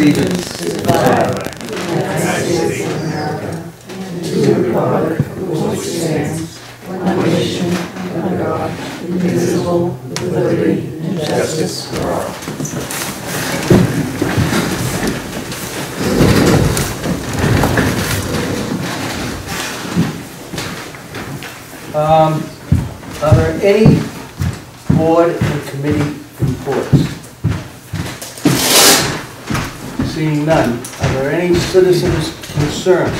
allegiance to the flag of the United States of America and to the republic for which it stands, one nation, under God, indivisible, with liberty and justice for all. Are there any board and committee reports? Seeing none. Are there any citizens' concerns?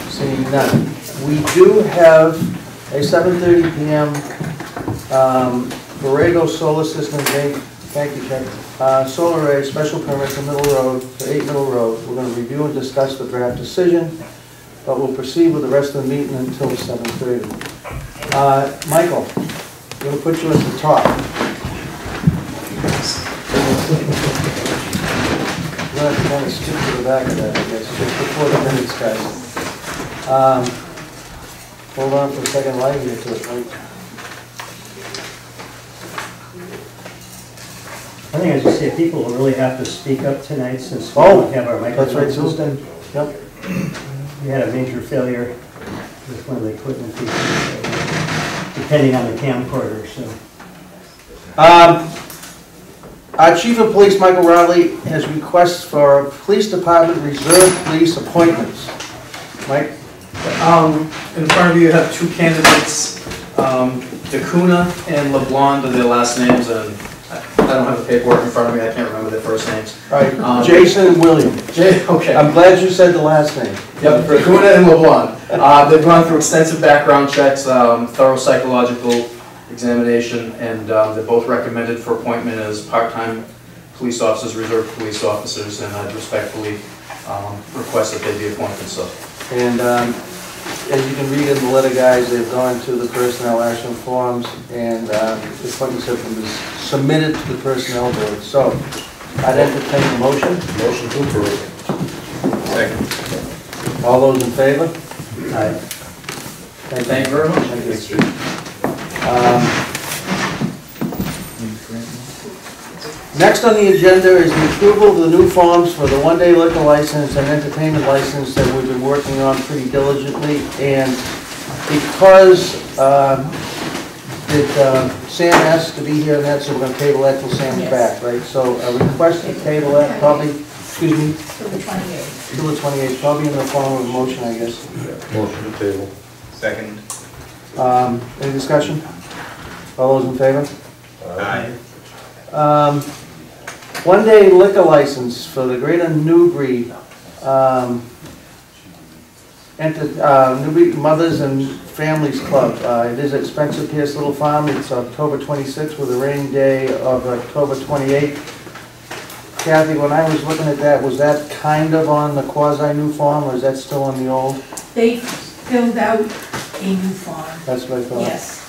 Seeing none. We do have a 7:30 p.m. Borrego Solar Systems Inc. Thank you, Chuck. Solar array special permit for Middle Road, for 8 Middle Road. We're going to review and discuss the draft decision, but we'll proceed with the rest of the meeting until 7:30. Michael, I'm going to put you at the top. I'm going to kind of skip to the back of that, I guess, just before the minutes, guys. Hold on for a second, while you get to it, Mike. I think I should say people will really have to speak up tonight since we don't have our microphone that's right, system. Yep. We had a major failure with one of the equipment pieces, so, depending on the camcorder. So, our Chief of Police, Michael Rowley, has requests for police department reserve police appointments. Mike? In front of you have two candidates, DeCuna and LeBlanc are their last names, and I don't have the paperwork in front of me, I can't remember their first names. All right, Jason and William. Okay. I'm glad you said the last name. Yep, DeCuna and LeBlanc. They've gone through extensive background checks, thorough psychological examination, and they're both recommended for appointment as part-time police officers, reserve police officers, and I respectfully request that they be appointed. So. And as you can read in the letter, guys, they've gone to the personnel action forms, and the appointments have been submitted to the personnel board. So I'd entertain a motion. Motion to approve. Second. All those in favor? Aye. Thank you very much. Thank you. Next on the agenda is the approval of the new forms for the one-day liquor license and entertainment license that we've been working on pretty diligently. And because Sam asked to be here and that, so we're going to table that till Sam's back, right? So a request to table that probably, excuse me? Till the 28th. Till the 28th, probably in the form of a motion, I guess. Motion to table. Second. Any discussion? All those in favor? Aye. One-day liquor license for the Greater Newbury, Newbury Mothers and Families Club. It is at Spencer Pierce Little Farm. It's October 26th with a rain day of October 28th. Kathy, when I was looking at that, was that kind of on the quasi-new form, or is that still on the old? They filled out a new form. That's what I thought. Yes.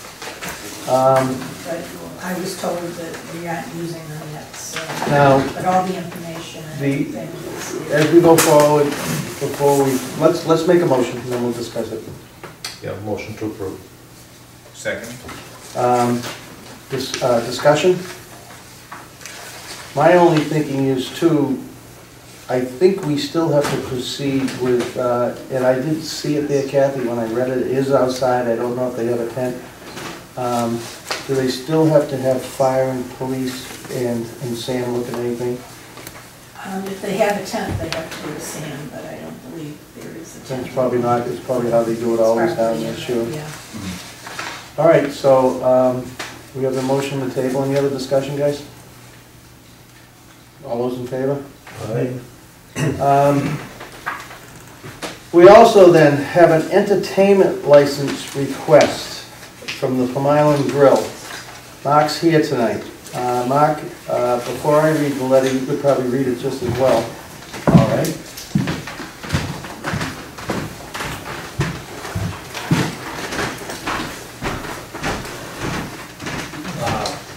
But I was told that we aren't using them yet, so. Now, but all the information and everything is. As we go forward, before we, let's make a motion, and then we'll discuss it. Yeah, motion to approve. Second. Discussion? My only thinking is too, I think we still have to proceed with, and I did see it there, Kathy, when I read it, it is outside, I don't know if they have a tent. Do they still have to have fire and police and Sam look at anything? If they have a tent, they have to do a SAM, but I don't believe there is a tent. It's probably not, it's probably how they do it always down there, sure. Yeah. All right, so we have the motion on the table. Any other discussion, guys? All those in favor? Aye. We also then have an entertainment license request from the Plum Island Grill. Mark's here tonight. Mark, before I read the letter, you could probably read it just as well. All right.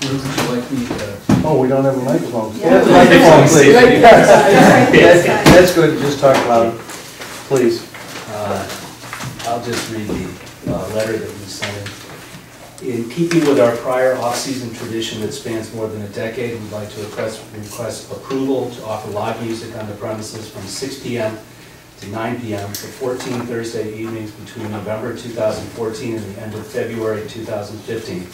Would you like me to? Oh, we don't have a microphone. Yeah. Microphone, please. Yeah. That's good. Just talk loud, please. I'll just read the letter that we sent in. In keeping with our prior off-season tradition that spans more than a decade, we'd like to request approval to offer live music on the premises from 6 p.m. to 9 p.m. for 14 Thursday evenings between November 2014 and the end of February 2015.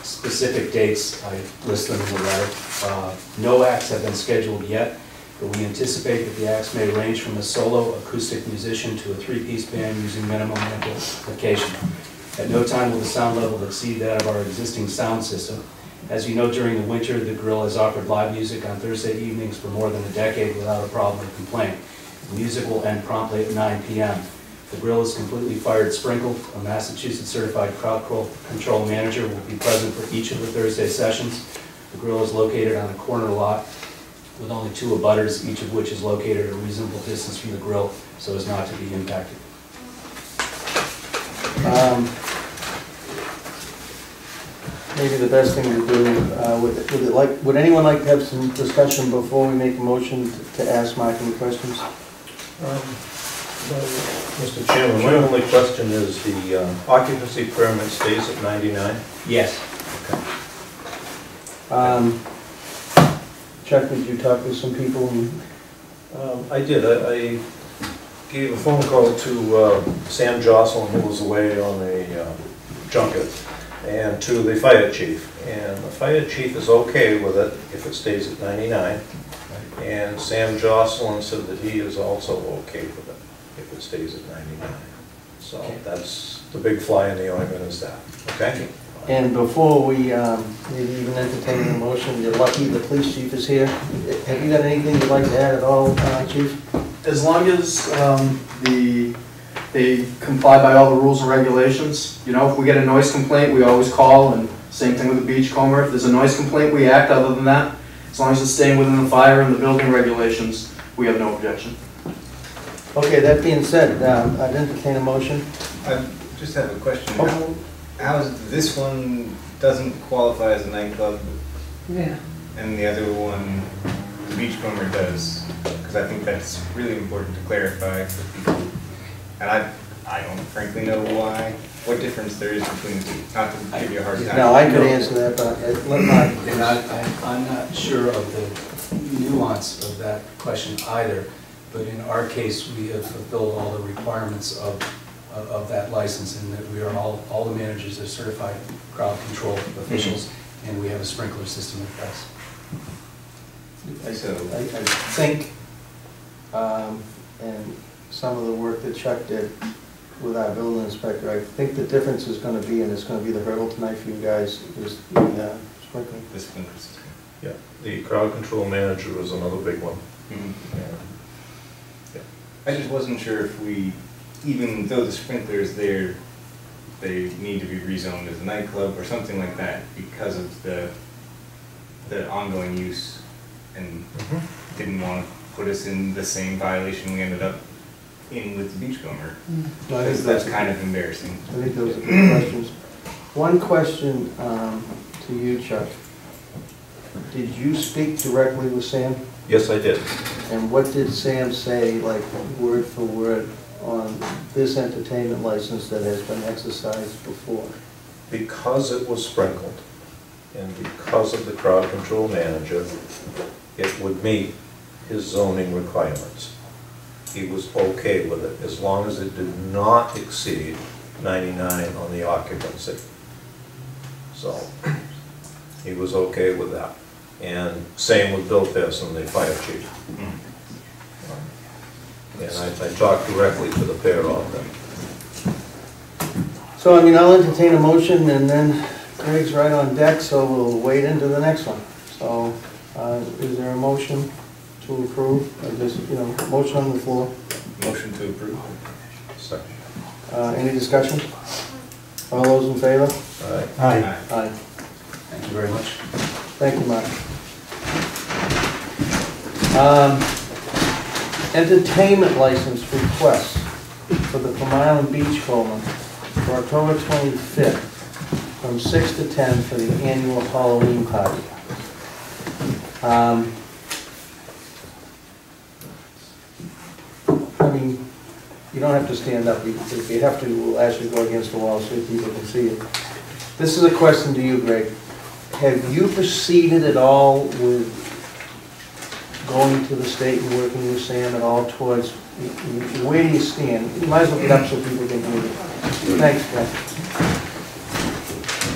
Specific dates, I list them in the letter. No acts have been scheduled yet, but we anticipate that the acts may range from a solo acoustic musician to a three-piece band using minimum amplification. At no time will the sound level exceed that of our existing sound system. As you know, during the winter, the Grill has offered live music on Thursday evenings for more than a decade without a problem or complaint. The music will end promptly at 9 p.m. The Grill is completely fired sprinkled. A Massachusetts certified crowd control manager will be present for each of the Thursday sessions. The Grill is located on a corner lot with only 2 abutters, each of which is located at a reasonable distance from the Grill so as not to be impacted. Maybe the best thing to do, would anyone like to have some discussion before we make a motion to ask Mark any questions? Mr. Chairman, my only question is the occupancy permit stays at 99? Yes. Chuck, did you talk to some people? I did. I gave a phone call to Sam Jocelyn, who was away on a junket, and to the fire chief. And the fire chief is okay with it if it stays at 99. And Sam Jocelyn said that he is also okay with it if it stays at 99. So that's the big fly in the ointment is that, okay? And before we maybe even entertain the motion, you're lucky the police chief is here. Have you got anything you'd like to add at all, Chief? As long as they comply by all the rules and regulations, you know, if we get a noise complaint, we always call, and same thing with the beachcomber. If there's a noise complaint, we act. Other than that, as long as it's staying within the fire and the building regulations, we have no objection. Okay, that being said, I'd entertain a motion. I just have a question. Oh. How is this one doesn't qualify as a nightclub, Yeah. and the other one, the beachcomber, does? Because I think that's really important to clarify for people. And I don't frankly know what difference there is between the two. Not to give you a hard time. No, I could answer that, but let Mark. And I'm not sure of the nuance of that question either, but in our case, we have fulfilled all the requirements of that license, and that we are all the managers are certified crowd control officials, and we have a sprinkler system in place. I think, and some of the work that Chuck did with our building inspector, I think the difference is going to be, and it's going to be the hurdle tonight for you guys, is the sprinkling. The sprinkler system. Yeah, the crowd control manager is another big one. Yeah. I just wasn't sure if we, even though the sprinkler is there, they need to be rezoned as a nightclub or something like that because of the ongoing use, and didn't want to put us in the same violation we ended up in with the beachcomber. No, I think That's kind of embarrassing. I think those are good questions. One question to you, Chuck. Did you speak directly with Sam? Yes, I did. And what did Sam say, like word for word, on this entertainment license that has been exercised before? Because it was sprinkled, and because of the crowd control manager, it would meet his zoning requirements. He was okay with it, as long as it did not exceed 99 on the occupancy. So, he was okay with that. And same with Bill Pearson, the fire chief. And I talked directly to the pair of them. So, I mean, I'll entertain a motion, and then Greg's right on deck, so we'll wait into the next one. So, is there a motion to approve? Motion on the floor. Motion to approve. Second. Any discussion? All those in favor? All right. Aye. Aye. Thank you very much. Thank you, Mark. Entertainment license request for the Plum Island Beachcomber for October 25th from 6 to 10 for the annual Halloween party. I mean, you don't have to stand up. If you have to, we'll ask you to go against the wall so people can see you. This is a question to you, Greg. Have you proceeded at all with going to the state and working with Sam at all towards, where do you stand? You might as well get up so people can hear you. Thanks, Greg.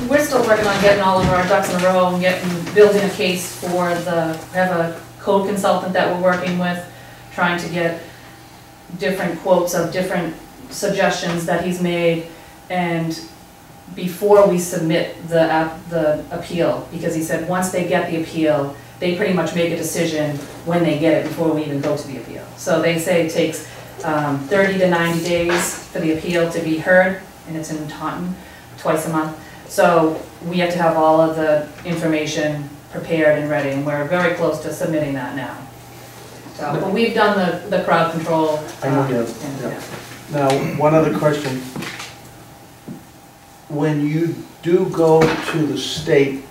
We're still working on getting all of our ducks in a row and building a case for we have a code consultant that we're working with, trying to get different quotes of different suggestions that he's made, and before we submit the appeal, because he said once they get the appeal, they pretty much make a decision when they get it before we even go to the appeal. So they say it takes 30 to 90 days for the appeal to be heard, and it's in Taunton twice a month. So we have to have all of the information prepared and ready, and we're very close to submitting that now. So, but we've done the crowd control. I know you have, yeah. Now, one other question. When you do go to the state,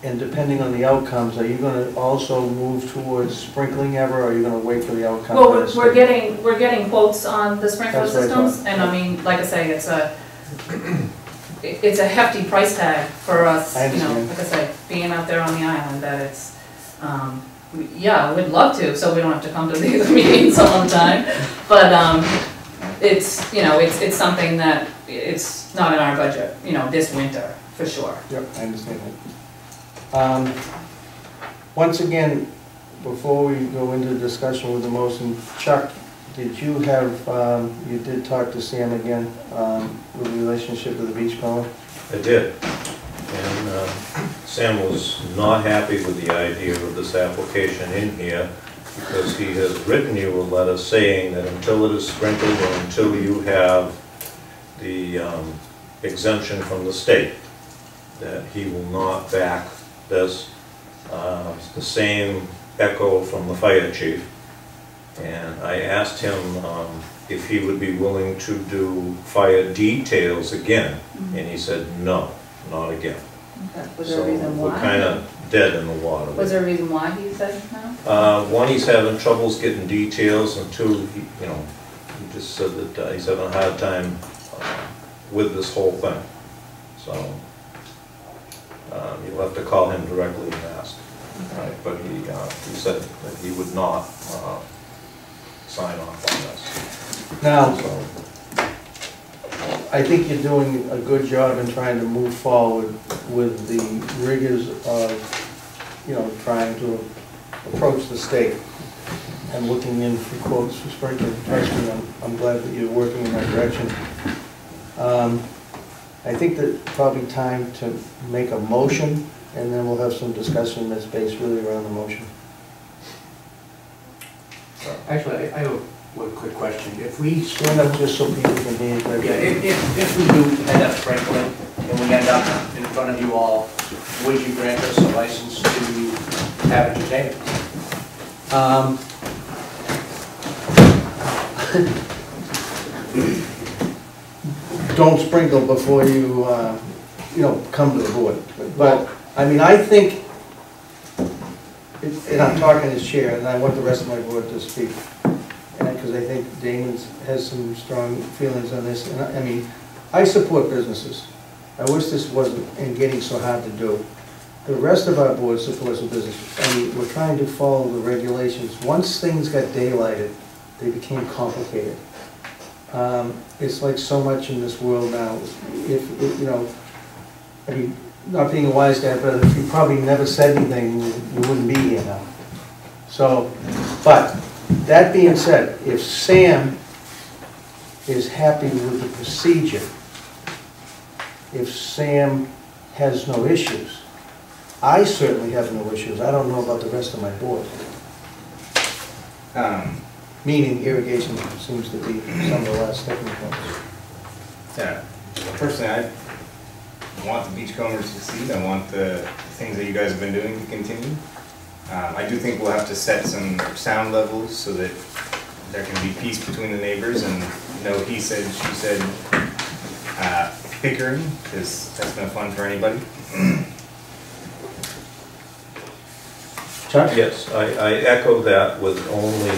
and depending on the outcomes, are you gonna also move towards sprinkling ever, or are you gonna wait for the outcome? Well, we're getting quotes on the sprinkler That's what I systems, and I mean, like I say, it's a hefty price tag for us, I you know, understand. like I say, being out there on the island, that it's, yeah, we'd love to, so we don't have to come to these meetings all the time, but, it's, you know, it's something that, it's not in our budget, you know, this winter, for sure. Yep, I understand that. Once again, before we go into the discussion with the motion, Chuck, did you have, you did talk to Sam again with the relationship with the beachcomber? I did. And Sam was not happy with the idea of this application in here because he has written you a letter saying that until it is sprinkled or until you have the exemption from the state, that he will not back this. The same echo from the fire chief. And I asked him if he would be willing to do fire details again, and he said no, not again. Okay. Was there a reason why? So we're kind of dead in the water. Was there a reason why he said no? One, he's having troubles getting details, and two, he just said that he's having a hard time with this whole thing. So you'll have to call him directly and ask. Okay. Right, but he said that he would not sign off on this. Now, So, I think you're doing a good job in trying to move forward with the rigors of, you know, trying to approach the state and looking in for quotes for sprinkling. Trust me, I'm glad that you're working in that direction. I think that probably time to make a motion, and then we'll have some discussion that's based really around the motion. Actually, I have one quick question. If we, Stand up just so people can hear you. yeah, if we do end up sprinkling and we end up in front of you all, would you grant us a license to have entertainment? Don't sprinkle before you, you know, come to the board. But, I mean, I think, and I'm talking as chair, and I want the rest of my board to speak, because I think Damon has some strong feelings on this. And I mean, I support businesses. I wish this wasn't getting so hard to do. The rest of our board supports the businesses. I mean, we're trying to follow the regulations. Once things got daylighted, they became complicated. It's like so much in this world now. If you know, I mean, not being a wise guy, but if you probably never said anything, you wouldn't be here now. So, but that being said, if Sam is happy with the procedure, if Sam has no issues, I certainly have no issues. I don't know about the rest of my board. Meaning irrigation seems to be some of the last sticking points. Yeah, personally, I want the beachcombers to succeed. I want the things that you guys have been doing to continue. I do think we'll have to set some sound levels so that there can be peace between the neighbors and no he said, she said bickering, because that's no fun for anybody. Chuck? yes, I echo that with only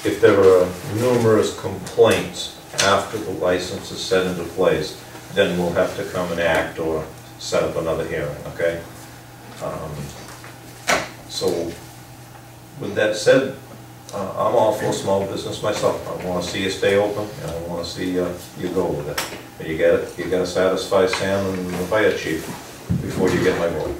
if there are numerous complaints after the license is set into place, then we'll have to come and act or set up another hearing, okay? So, with that said, I'm all for small business myself. I want to see you stay open, and I want to see you go with it. But you gotta satisfy Sam and the fire chief before you get my vote.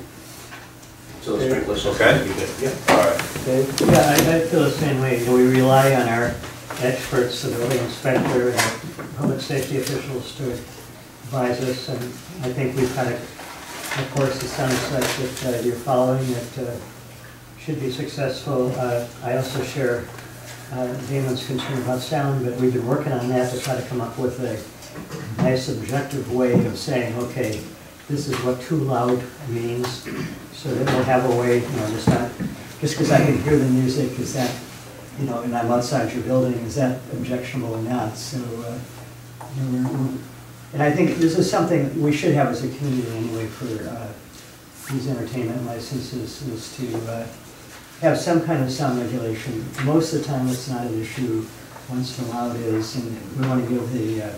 So the sprinkler system Okay. would be good. Yeah. All right. Dave? Yeah, I feel the same way. You know, we rely on our experts, the building inspector and public safety officials to advise us, and I think we've had a course that sounds like that you're following that should be successful. I also share Damon's concern about sound, but we've been working on that to try to come up with a nice objective way of saying, okay, this is what too loud means, so that we'll have a way, you know, just because I can hear the music, is that, you know, and I'm outside your building, is that objectionable or not? So, you know, and I think this is something we should have as a community anyway for these entertainment licenses, is to have some kind of sound regulation. Most of the time it's not an issue, once in a while it is, and we want to give the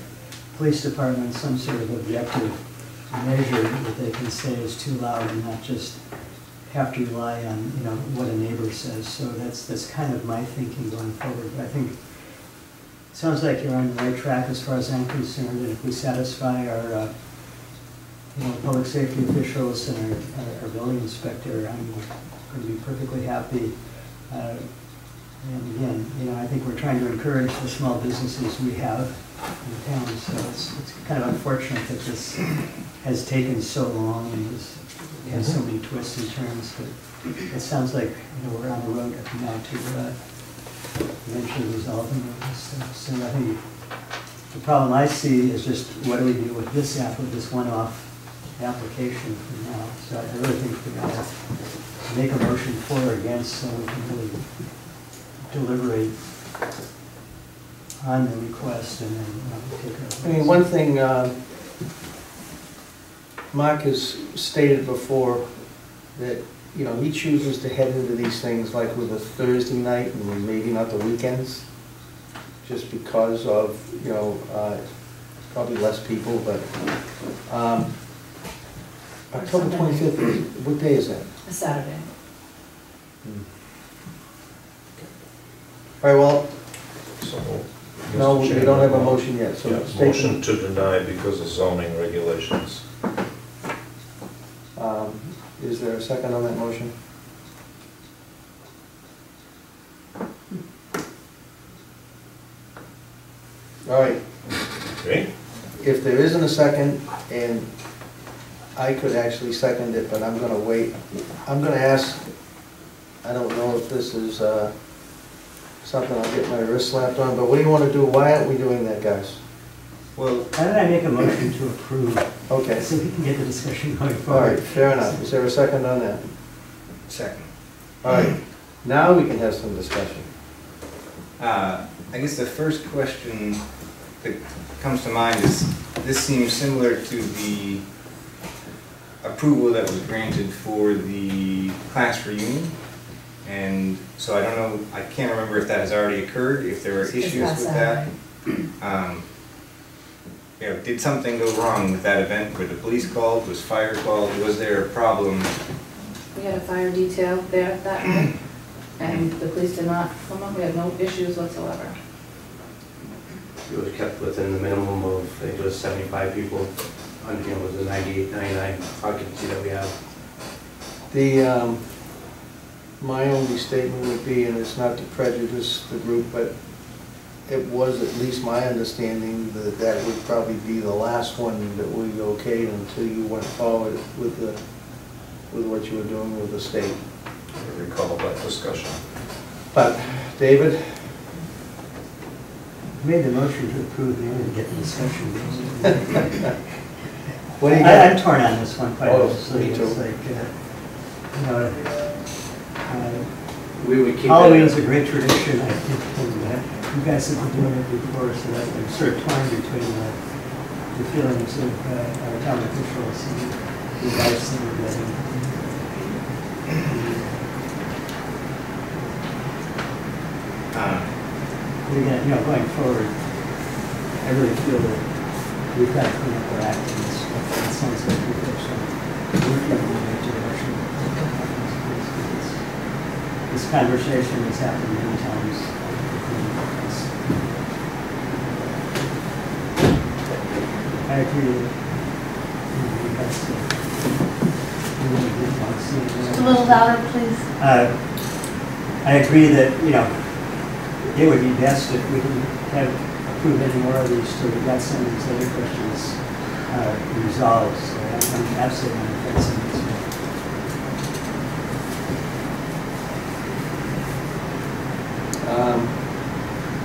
police department some sort of objective measure that they can say is too loud and not just have to rely on, you know, what a neighbor says. So that's kind of my thinking going forward. I think it sounds like you're on the right track as far as I'm concerned, and if we satisfy our you know, public safety officials and our building inspector, I'm going to be perfectly happy. And again, you know, I think we're trying to encourage the small businesses we have in the town, so it's kind of unfortunate that this has taken so long and has so many twists and turns, but it sounds like, you know, we're on the road now to eventually resolving all this stuff. So I think the problem I see is just what do we do with this this one-off application for now. So I really think we ought to make a motion for or against so we can really deliberate on the request and then take our... I mean, one thing Mark has stated before, that, you know, he chooses to head into these things like with a Thursday night and maybe not the weekends, just because of, you know, probably less people, but October 25th, what day is that? A Saturday. All right, well, So, no, Mr. we Chairman, don't have a motion yet, so Yeah, it's taken. motion to deny because of zoning regulations. Is there a second on that motion? All right, Okay? if there isn't a second, and I could actually second it, but I'm gonna wait. I'm gonna ask, I don't know if this is something I'll get my wrist slapped on, but what do you wanna do? Why aren't we doing that, guys? Well, How did I make a motion to approve, Okay, so we can get the discussion going all forward? right, fair enough. Is there a second on that? second. All right, now we can have some discussion. I guess the first question that comes to mind is, this seems similar to the approval that was granted for the class reunion. And so I don't know, I can't remember if that has already occurred, if there were It's issues last with that. You know, did something go wrong with that event? Were the police called? Was fire called? Was there a problem? We had a fire detail there that night, and the police did not come up. We had no issues whatsoever. It was kept within the minimum of, I think it was 75 people, on, you know, with the 98, 99 occupancy that we have. The, my only statement would be, and it's not to prejudice the group, but it was at least my understanding that that would probably be the last one that we okayed until you went forward with the, with what you were doing with the state. I recall that discussion. But, David? Made the motion to approve, and then get the discussion. What do you got? I'm torn on this one, quite Oh, honestly. me too. It's like, you know, We would keep Halloween's it, a great tradition, I think, and you guys have been doing it before, so that I'm sort of torn between the feelings of our town officials and the advice that we're getting. But again, you know, going forward, I really feel that we've got to clean up our act in this. It sounds like we've got some work in the right direction. This conversation has happened many times. I agree with you. A little louder, please. I agree that, you know, it would be best if we didn't have approved any more of these till we got some of these other questions resolved. So I'm absolutely on the fence on this one.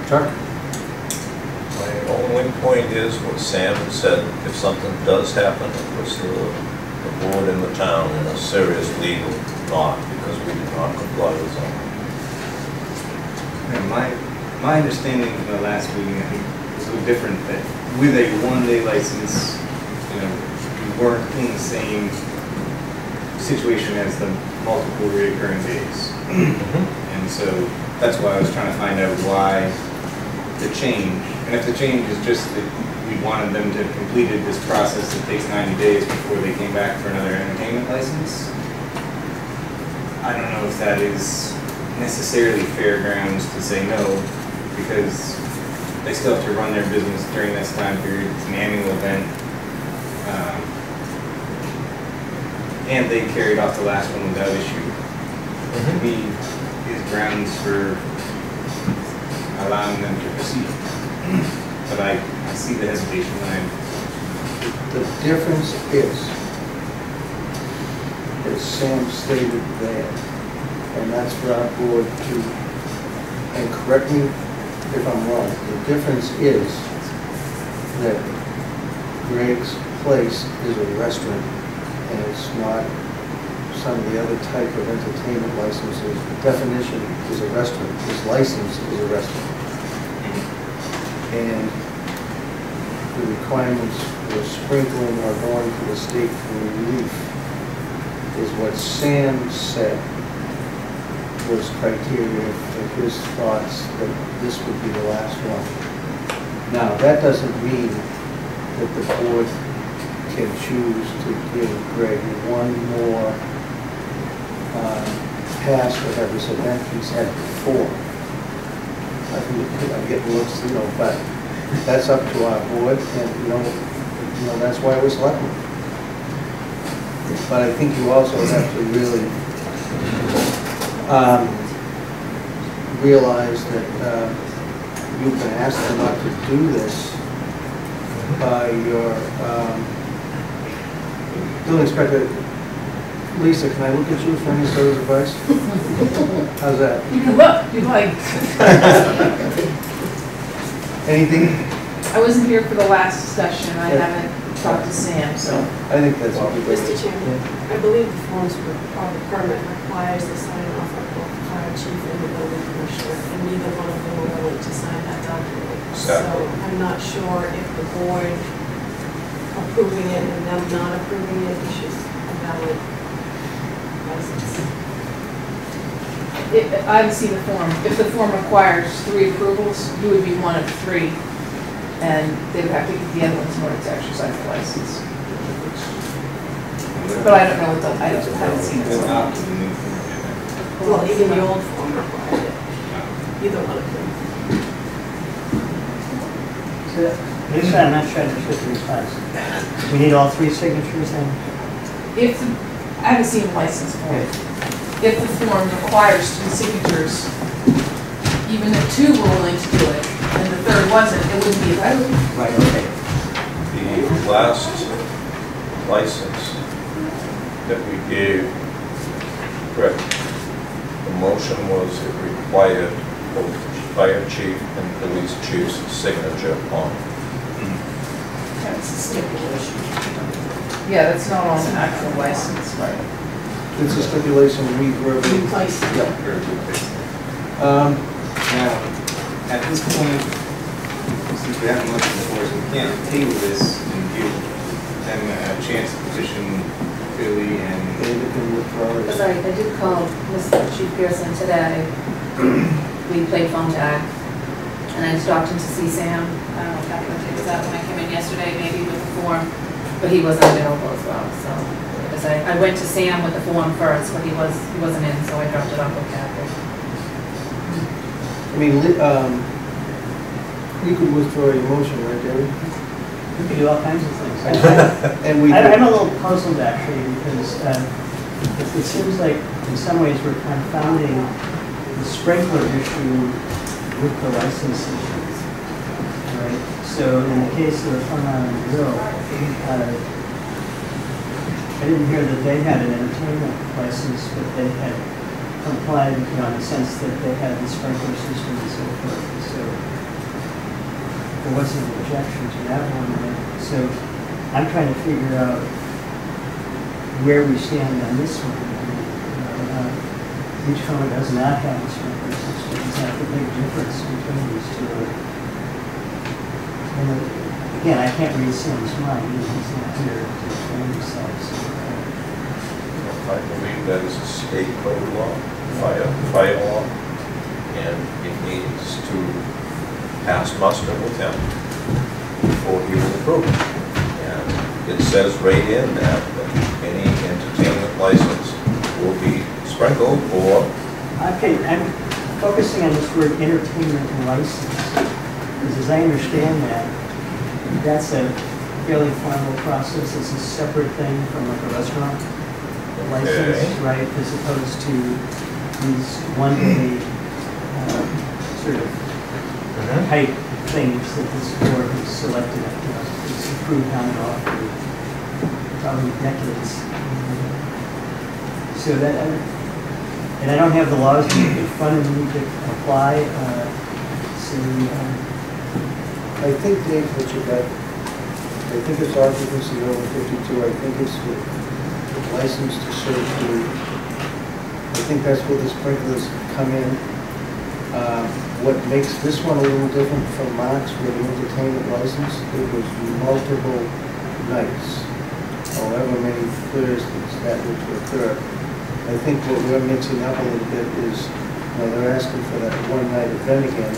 Chuck? My only point is what Sam had said, if something does happen, it puts the board in the town in a serious legal knot because we did not comply with zoning. Yeah, my understanding from the last meeting, I think, was a little different, that with a one-day license, you know, we weren't in the same situation as the multiple recurring days. And so that's why I was trying to find out why the change. And if the change is just that we wanted them to have completed this process that takes 90 days before they came back for another entertainment license, I don't know if that is necessarily fair grounds to say no, because they still have to run their business during this time period. It's an annual event. And they carried off the last one without issue. To me, is grounds for allowing them to proceed. But I see the hesitation line. The difference is, as Sam stated there, and that's for our board to, and correct me if I'm wrong, the difference is that Greg's Place is a restaurant and it's not some of the other type of entertainment licenses. The definition is a restaurant. His license is a restaurant. And the requirements for sprinkling or going to the state for relief is what Sam said was criteria for his thoughts that this would be the last one. Now, that doesn't mean that the board can choose to give Greg one more pass to have this event he's had before. I get looks, you know, but that's up to our board, and you know that's why we're selecting. But I think you also have to really realize that you can ask them not to do this by your building inspector. Lisa, can I look at you for any sort of advice? How's that? You can look, you like. Anything? I wasn't here for the last discussion, I haven't talked to Sam, so. I think that's what we do. Mr. Chairman, I believe the forms or the permit requires the sign off of both the fire chief and the building commissioner, and neither one of them were willing to sign that document. So I'm not sure if the board approving it and them not approving it issues a valid license. I haven't seen the form. If the form requires 3 approvals, you would be one of 3, and they would have to get the other ones in order to exercise the license. But I don't know what I haven't seen it. Well, even the old form required it, either one of them. So, Lisa, I'm not sure I understood the response. We need all 3 signatures then? I haven't seen the license form. If the form requires 3 signatures, even if 2 were willing to do it, and the 3rd wasn't, it wouldn't be a vote. Right, okay. The last license that we gave, correct, the motion was it required both fire chief and police chief's signature on it. That's a stipulation. Yeah, that's not on an actual license, right? It's a stipulation we verbally. Replace it. Yeah. Now, at this point, since we haven't looked before, so we can't table this and give them a chance to petition Billy and David can withdraw it. Sorry, I did call Mr. Chief Pearson today. We played phone tag, And I stopped in to see Sam, I don't know if Kathy was that when I came in yesterday, maybe with the form, but he wasn't available as well, so. Because I went to Sam with the form first, but he wasn't in, so I dropped it off with Kathy. I mean, you could withdraw your motion, right, Jerry? We could do all kinds of things. And we I'm could, a little puzzled actually, because it seems like in some ways we're confounding the sprinkler issue with the license issues. Right? So in the case of Fun Island Grill, I didn't hear that they had an entertainment license, but they had complied, in the sense that they had the sprinkler system and so forth. So there wasn't an objection to that one. So I'm trying to figure out where we stand on this one. Each one does not have a sprinkler system. Is that the big difference between these two? And again, I can't read Sam's mind. He's not here to explain himself. So, I believe that is a state code law, fire law, and it needs to pass muster with him before he will approve it. And it says right in that any entertainment license will be sprinkled or... Okay, I'm focusing on this word entertainment license, because as I understand that, that's a fairly formal process. It's a separate thing from like a restaurant license, Okay. right, as opposed to these one-day sort of type things that this board has selected, it's approved on and off for probably decades. So that, and I don't have the laws in front of me to apply, I think, Dave, what you got, I think it's occupancy over 52, I think it's the license to serve food. I think that's where the sprinklers come in. What makes this one a little different from Mark's with the entertainment license, it was multiple nights, however many Thursdays that would occur. I think what we're mixing up a little bit is, they're asking for that one-night event again,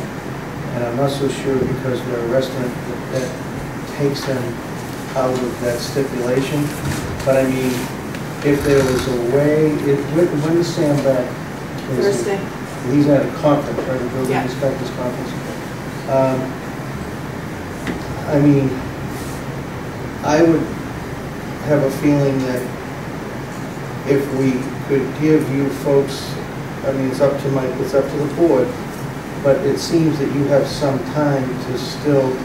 and I'm not so sure because they're a restaurant that takes them out of that stipulation. But I mean, if there was a way, when is Sam back? Thursday. He's at a conference, right, the building Yeah. inspector's conference. I mean, I would have a feeling that if we could give you folks, I mean, it's up to the board, but it seems that you have some time to still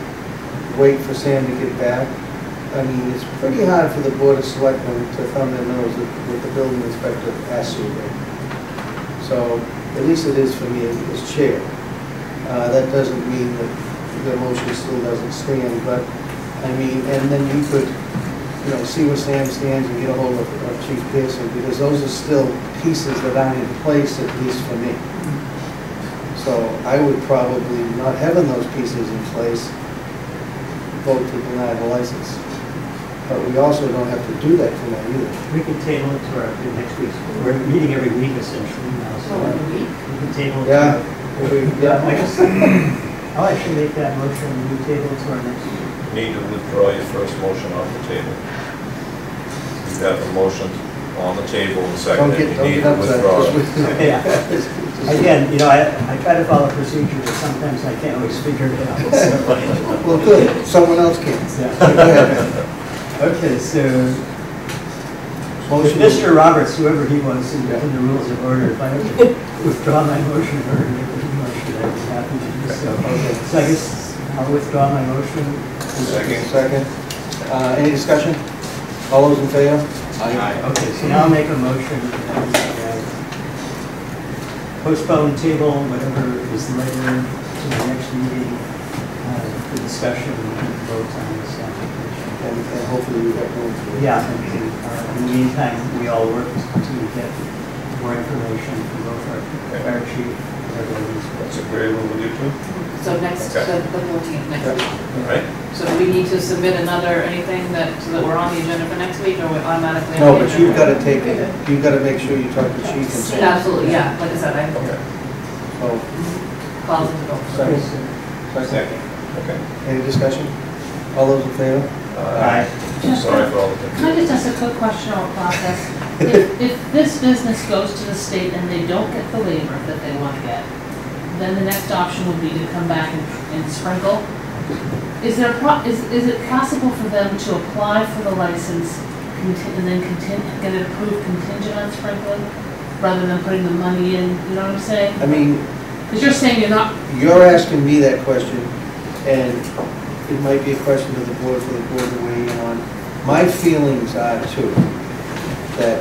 wait for Sam to get back. I mean, it's pretty hard for the Board of Selectmen to thumb their nose at what the building inspector asks you to do. So, at least it is for me as chair. That doesn't mean that the motion still doesn't stand, but, I mean, and then you could, see where Sam stands and get a hold of Chief Pearson, because those are still pieces that aren't in place, at least for me. So I would probably, not having those pieces in place, vote to deny the license. But we also don't have to do that tonight either. we can table it to our next week. We're meeting every week essentially now, so we can table it. Yeah. I guess I'll actually make that motion, we table it to our next meeting. Need to withdraw your first motion off the table. You have a motion on the table and second, Don't you get need to upset. withdraw. Yeah. Again, I try to follow procedure, but sometimes I can't always figure it out. So. Well, good, someone else can. Yeah. Go ahead. Okay, so Motion. Mr. Roberts, whoever he was in the rules of order, if I could withdraw my motion or make a motion, I'd be happy to do so. Okay, so I guess I'll withdraw my motion. Second. Any discussion? All those in favor? Okay, so now I'll make a motion and postpone table, whatever is later, to the next meeting, for discussion and vote on this application. And hopefully we have room for it. Yeah, and in the meantime, we all work to get more information from both our fire chief and our building That's inspector. agreeable with you too? So next, Okay. the 14th, next week. All right. So do we need to submit anything so that we're on the agenda for next week, or we automatically? No, but you've got to take it, you've got to make sure you talk to chief and say. Absolutely, yeah, like I said, I Okay. Oh, calls into go. second. Second. Okay. Any discussion? All those in favor? Sorry for all the Can I just ask a quick question or process? If this business goes to the state and they don't get the waiver that they want to get, then the next option would be to come back and sprinkle. Is it possible for them to apply for the license and then get it approved contingent on sprinkling, rather than putting the money in, you know what I'm saying? I mean, Because you're saying you're not, you're asking me that question, and it might be a question to the board for the board to weigh in on. My feelings are too, that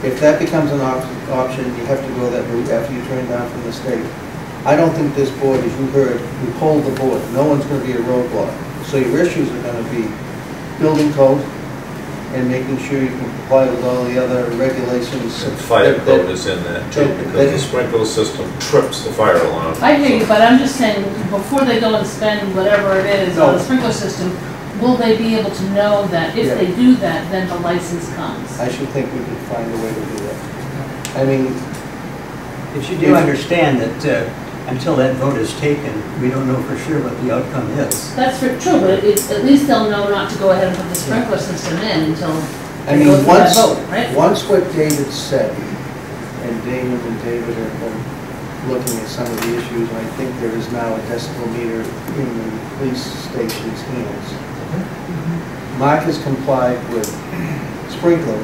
if that becomes an option, you have to go that route after you turn down from the state. I don't think this board, as you heard, we hold the board. No one's going to be a roadblock. So your issues are going to be building code and making sure you can comply with all the other regulations. And fire code is in that too, because the sprinkler system trips the fire alarm. I hear you, but I'm just saying, before they go and spend whatever it is on the sprinkler system, will they be able to know that if they do that, then the license comes? I should think we could find a way to do that. I mean, But you do understand that until that vote is taken, we don't know for sure what the outcome is. That's true, but at least they'll know not to go ahead and put the sprinkler system in until I they mean, go through that vote, right? once what David said, and Damon and David have been looking at some of the issues, and I think there is now a decibel meter in the police station's hands. Mark has complied with sprinkling,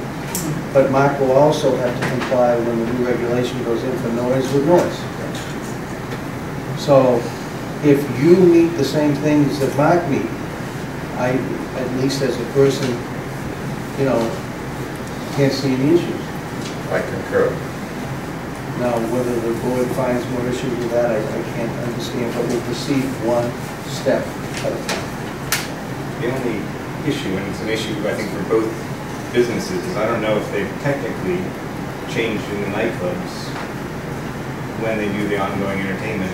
but Mark will also have to comply when the new regulation goes in for noise with noise. So if you meet the same things that Mark meet, I, at least as a person, you know, can't see any issues. I concur. Now, whether the board finds more issues with that, I can't understand, but we'll proceed one step at a time. The only issue, and it's an issue I think for both businesses, is I don't know if they've technically changed in the nightclubs when they do the ongoing entertainment,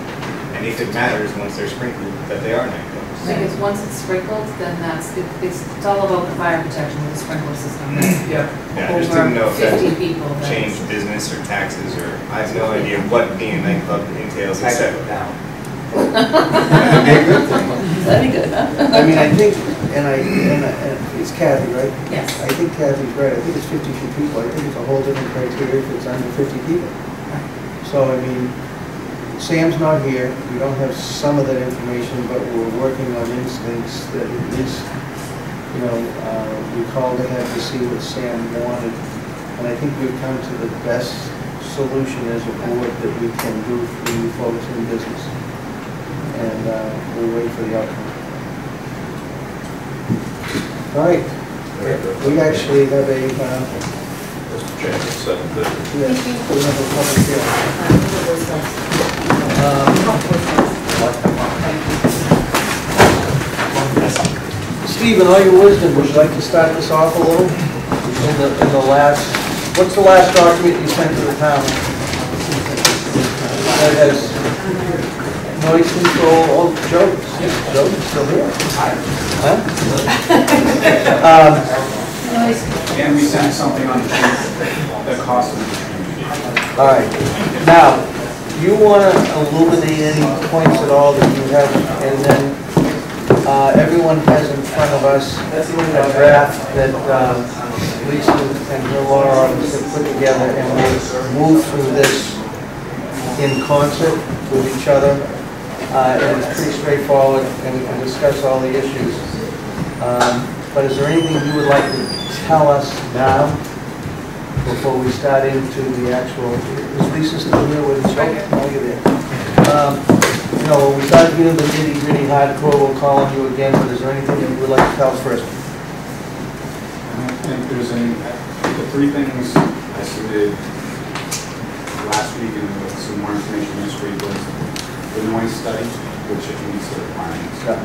and if it matters once they're sprinkled that they are nightclubs. Because once it's sprinkled, then it's all about the fire protection with the sprinkler system. Yeah, I just didn't know if Over 50 that people. changed business or taxes, or I have no idea what being a nightclub entails except now. That'd be a good thing. That'd be good, huh? I mean, I think, and it's Kathy, right? Yes. I think Kathy's right. I think it's 52 people. I think it's a whole different criteria if it's under 50 people. So, I mean, Sam's not here. We don't have some of that information, but we're working on instincts that at least, you know, we called ahead to see what Sam wanted. And I think we've come to the best solution as a board that we can do for you folks in business. And we'll wait for the outcome. All right. We actually have a, Mr. Chairman, 7:30. yes, we have a public hearing. Stephen, all your wisdom, would you like to start this off a little? In the last, what's the last document you sent to the town? That has noise control, oh, Joe's still here. Huh? And we sent something on the cost of the. All right. Now, you want to illuminate any points at all that you have, and then everyone has in front of us a draft that Lisa and her law office have put together, and we'll move through this in concert with each other. And it's pretty straightforward, and we can discuss all the issues. But is there anything you would like to tell us now before we start into the actual, is Lisa still here with us? Oh, you're there. You know, when we start getting the nitty-gritty hardcore, we'll call on you again, but is there anything that you would like to tell us first? I think there's the three things I submitted last week and with some more information this week was the noise study, which it meets the requirements. Yeah.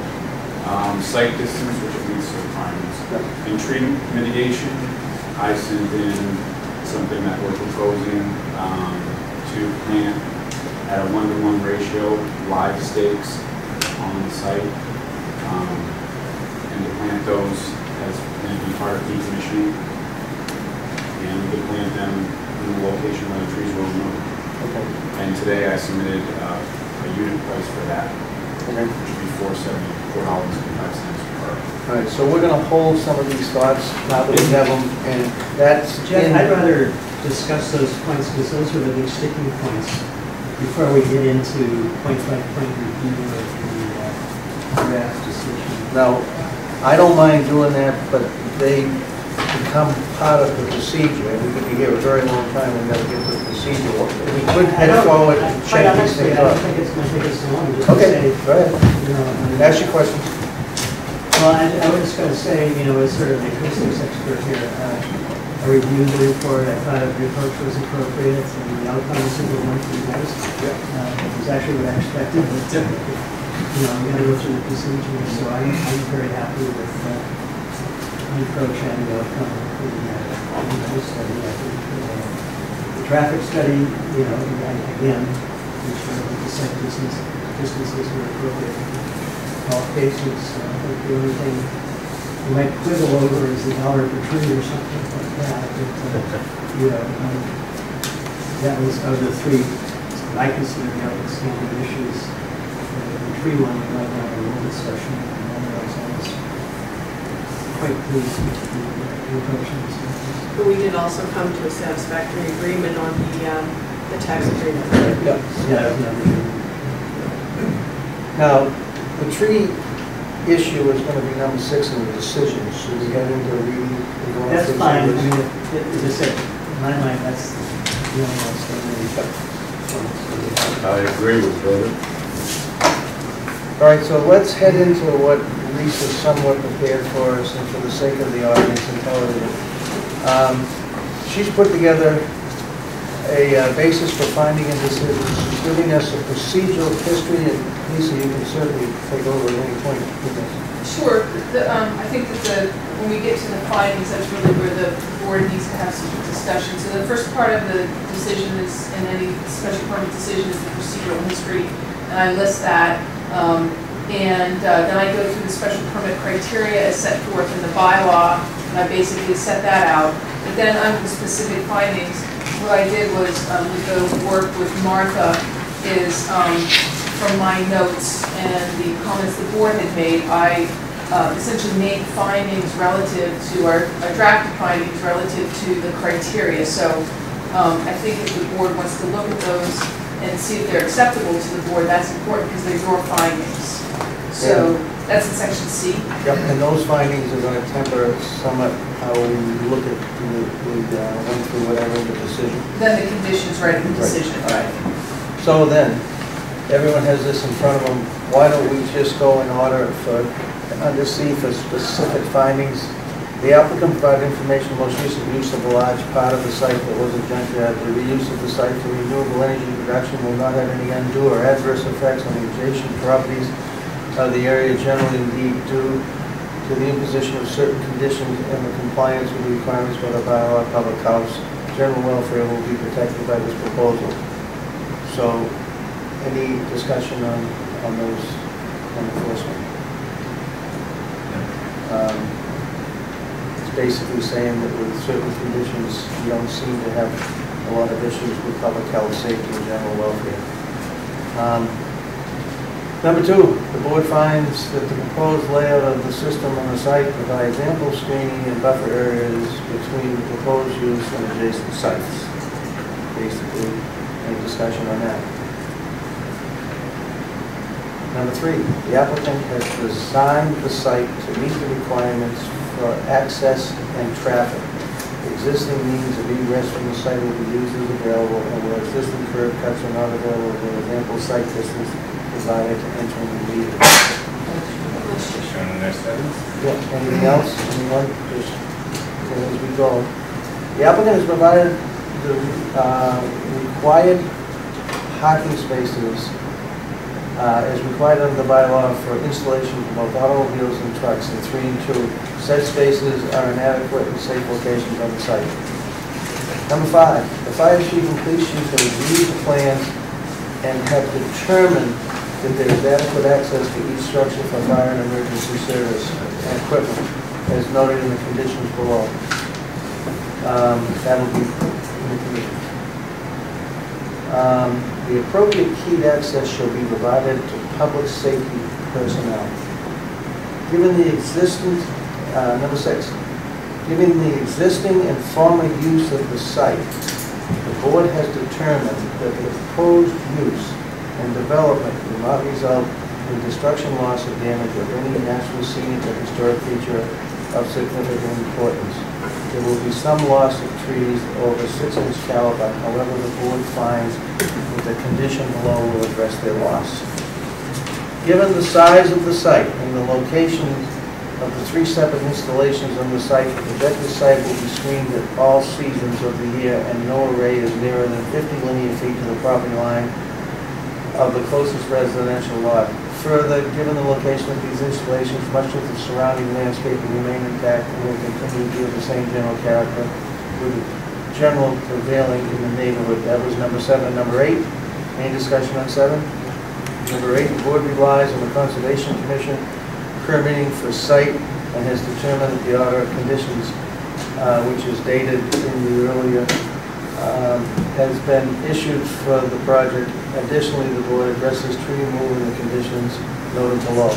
Site distance, which it meets the requirements. Yeah. And tree mitigation, I sent in something that we're proposing to plant at a 1-to-1 ratio live stakes on the site, and to plant those as going to be part of decommissioning, and we could plant them in the location where the trees were removed. Okay. And today I submitted a unit price for that. Okay. which would be $4.75 per hour. All right, so we're gonna hold some of these thoughts now that we have them, and that's Jeff, in. I'd rather discuss those points, because those are the big sticking points, before we get into point-by-point review of the draft decision. Now, I don't mind doing that, but they become part of the procedure, and we could be here a very long time, we gotta get to the procedure. We could head forward and Quite check these honestly, things I don't out. think it's gonna take us long, just to Okay, say, go ahead, you know. ask your questions. Well, I was just gonna say, you know, as sort of the acoustics expert here, I reviewed the report, I thought the approach was appropriate, and the outcome was the one for you guys. It was actually what I expected, but, you know, we gotta go through the procedure, so I'm very happy with the approach and the outcome of the study. I think the traffic study, you know, again, make sure that the site distances were appropriate. All cases, I think the only thing you might quibble over is the dollar per tree or something like that. But, you know, that was of the three I consider the outstanding issues. The tree one we might have a little discussion, and otherwise I was quite pleased with the approach of this. But we did also come to a satisfactory agreement on the tax agreement. Yeah. Yeah, that was another issue. Now, the tree issue is gonna be number 6 in the decision. Should we head into reading? and going That's through fine, I some of mean, this? as I said, in my mind, that's the only outstanding. I agree with David. All right, so let's head into what Lisa somewhat prepared for us, and for the sake of the audience and television. She's put together a basis for finding a decision. She's giving us a procedural history, and Lisa, you can certainly take over at any point with this. Sure, I think that when we get to the findings, that's really where the board needs to have some discussion. So the first part of the decision is, in any special permit decision, is the procedural history, and I list that. Then I go through the special permit criteria as set forth in the bylaw, and I basically set that out. But then under the specific findings, what I did was, with the work with Martha, is from my notes and the comments the board had made, I essentially made findings relative to our drafted findings relative to the criteria. So I think if the board wants to look at those and see if they're acceptable to the board, that's important because they're your findings. So that's in section C. Yep, and those findings are going to temper somewhat how we look at went through whatever in the decision. Then the conditions right in the decision. Right. So then, everyone has this in front of them. Why don't we just go in order for under C for specific findings? The applicant provided information most recent use of a large part of the site that was a junkyard. The reuse of the site for renewable energy production will not have any undue or adverse effects on the adjacent properties of the area, generally indeed due to the imposition of certain conditions and the compliance with the requirements by the bylaw, public house. General welfare will be protected by this proposal. So, any discussion on those, on the first one? It's basically saying that with certain conditions, you don't seem to have a lot of issues with public health, safety, and general welfare. Number 2, the board finds that the proposed layout of the system on the site provides ample screening and buffer areas between the proposed use and adjacent sites. Basically, any discussion on that? Number 3, the applicant has designed the site to meet the requirements for access and traffic. Existing means of egress from the site will be used as available, and where existing curb cuts are not available, there is ample site distance provided to enter and leave. Shown in their studies. Yeah, anything else? Anyone? Just as we go. The applicant has provided the required parking spaces as required under the bylaw for installation of both automobiles and trucks in 3 and 2. Said spaces are inadequate and safe locations on the site. Number 5, the fire chief and police chief have reviewed the plans and have determined that there is adequate access to each structure for fire and emergency service and equipment, as noted in the conditions below. That'll be in the conditions. The appropriate keyed access shall be provided to public safety personnel. Given the existing, number 6, given the existing and former use of the site, the board has determined that the proposed use and development will not result in destruction, loss, or damage of any natural, scenic, or historic feature of significant importance. There will be some loss of trees over 6-inch caliber, however, the board finds that the condition below will address their loss. Given the size of the site and the location of the 3 separate installations on the site, the projected site will be screened at all seasons of the year, and no array is nearer than 50 linear feet to the property line of the closest residential lot. Further, given the location of these installations, much of the surrounding landscape will remain intact and will continue to give the same general character with the general prevailing in the neighborhood. That was number 7. Number 8, any discussion on 7? Number 8, the board relies on the Conservation Commission permitting for site and has determined that the order of conditions, which is dated in the earlier, has been issued for the project. Additionally, the board addresses tree removal and the conditions noted below.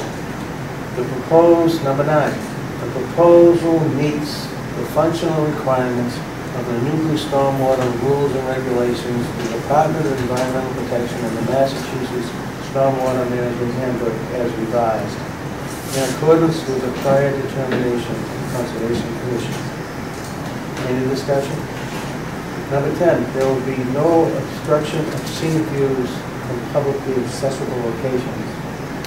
The proposed, number 9, the proposal meets the functional requirements of the nuclear stormwater rules and regulations, the Department of Environmental Protection, and the Massachusetts Stormwater Management Handbook as revised, in accordance with the prior determination of the Conservation Commission. Any discussion? Number 10, there will be no obstruction of scenic views from publicly accessible locations.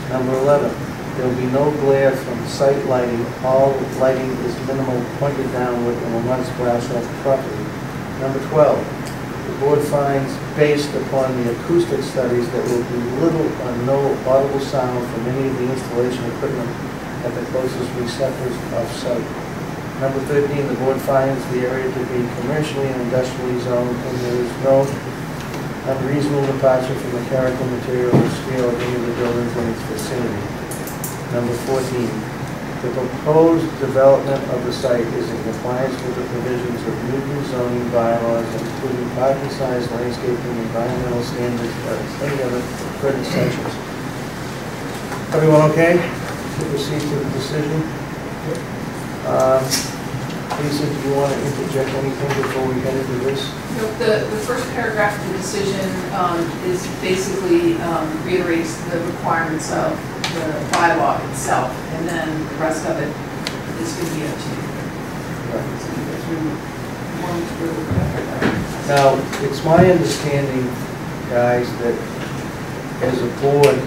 Number 11, there will be no glare from site lighting. All lighting is minimal, pointed downward, and will not splash off the property. Number 12, the board finds, based upon the acoustic studies, that there will be little or no audible sound from any of the installation equipment at the closest receptors off-site. Number 13, the board finds the area to be commercially and industrially zoned, and there is no unreasonable departure from the character, material, or scale of any of the buildings in its vicinity. Number 14, the proposed development of the site is in compliance with the provisions of new zoning bylaws, including parking size, landscaping, environmental standards, or any other pertinent sections. Everyone okay? Proceed to the decision. Lisa, do you want to interject anything before we get into this? No, the first paragraph of the decision is basically reiterates the requirements of the bylaw itself, and then the rest of it is going to be up to you. Right. So you guys really want to go over that. Now, it's my understanding, guys, that as a board,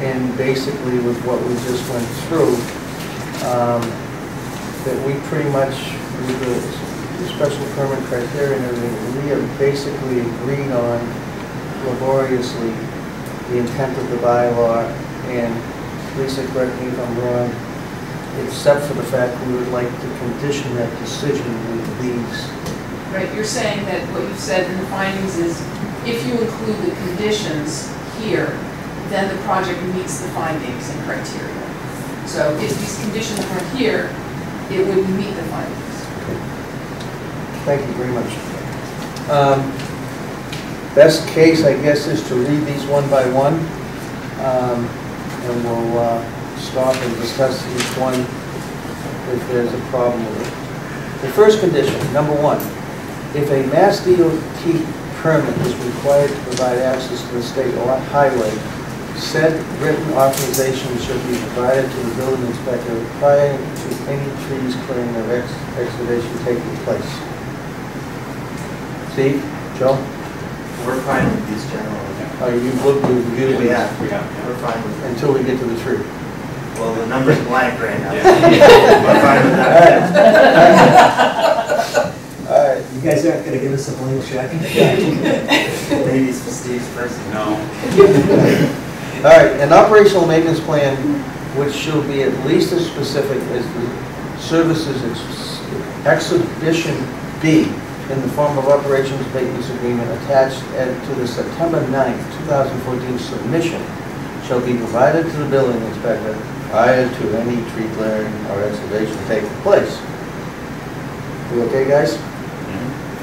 and basically with what we just went through, that we pretty much, with the special permit criteria and everything, we have basically agreed on laboriously the intent of the bylaw, and Lisa, correct me if I'm wrong, except for the fact we would like to condition that decision with these. Right, you're saying that what you've said in the findings is, if you include the conditions here, then the project meets the findings and criteria. So if these conditions were here, it would meet the findings. Thank you very much. Best case, I guess, is to read these one by one, and we'll stop and discuss each one if there's a problem with it. The first condition, number 1, if a Mass DOT permit is required to provide access to the state highway, said written authorization should be provided to the building inspector prior to any trees clearing or excavation taking place. Steve? Joe? We're fine with these generally. You've reviewed these? We're fine with it. Until we get to the tree. Well, the number's blank right now. Yeah. We're fine with that. All right. You guys aren't going to give us a blank check? Ladies for Steve's person. No. All right, an operational maintenance plan which should be at least as specific as the services exhibition B in the form of operations maintenance agreement attached to the September 9th, 2014 submission shall be provided to the building inspector prior to any tree clearing or excavation taking place. You okay, guys?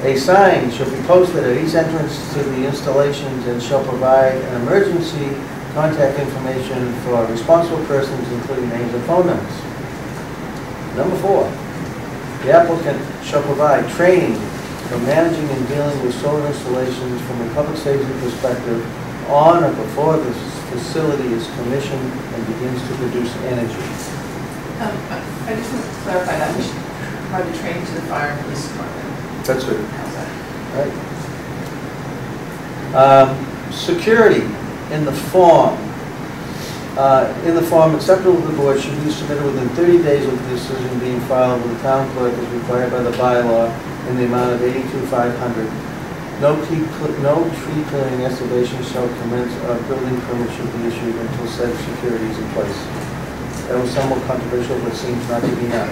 A sign shall be posted at each entrance to the installations and shall provide an emergency contact information for responsible persons, including names and phone numbers. Number 4, the applicant shall provide training for managing and dealing with solar installations from a public safety perspective on or before the facility is commissioned and begins to produce energy. I just want to clarify that, we should provide the training to the fire and police department. That's good. How's that? Right. Security in the form. Acceptable to the board should be submitted within 30 days of the decision being filed with the town clerk as required by the bylaw in the amount of $82,500. No tree clearing excavation shall commence, or building permit should be issued until said security is in place. That was somewhat controversial, but seems not to be now.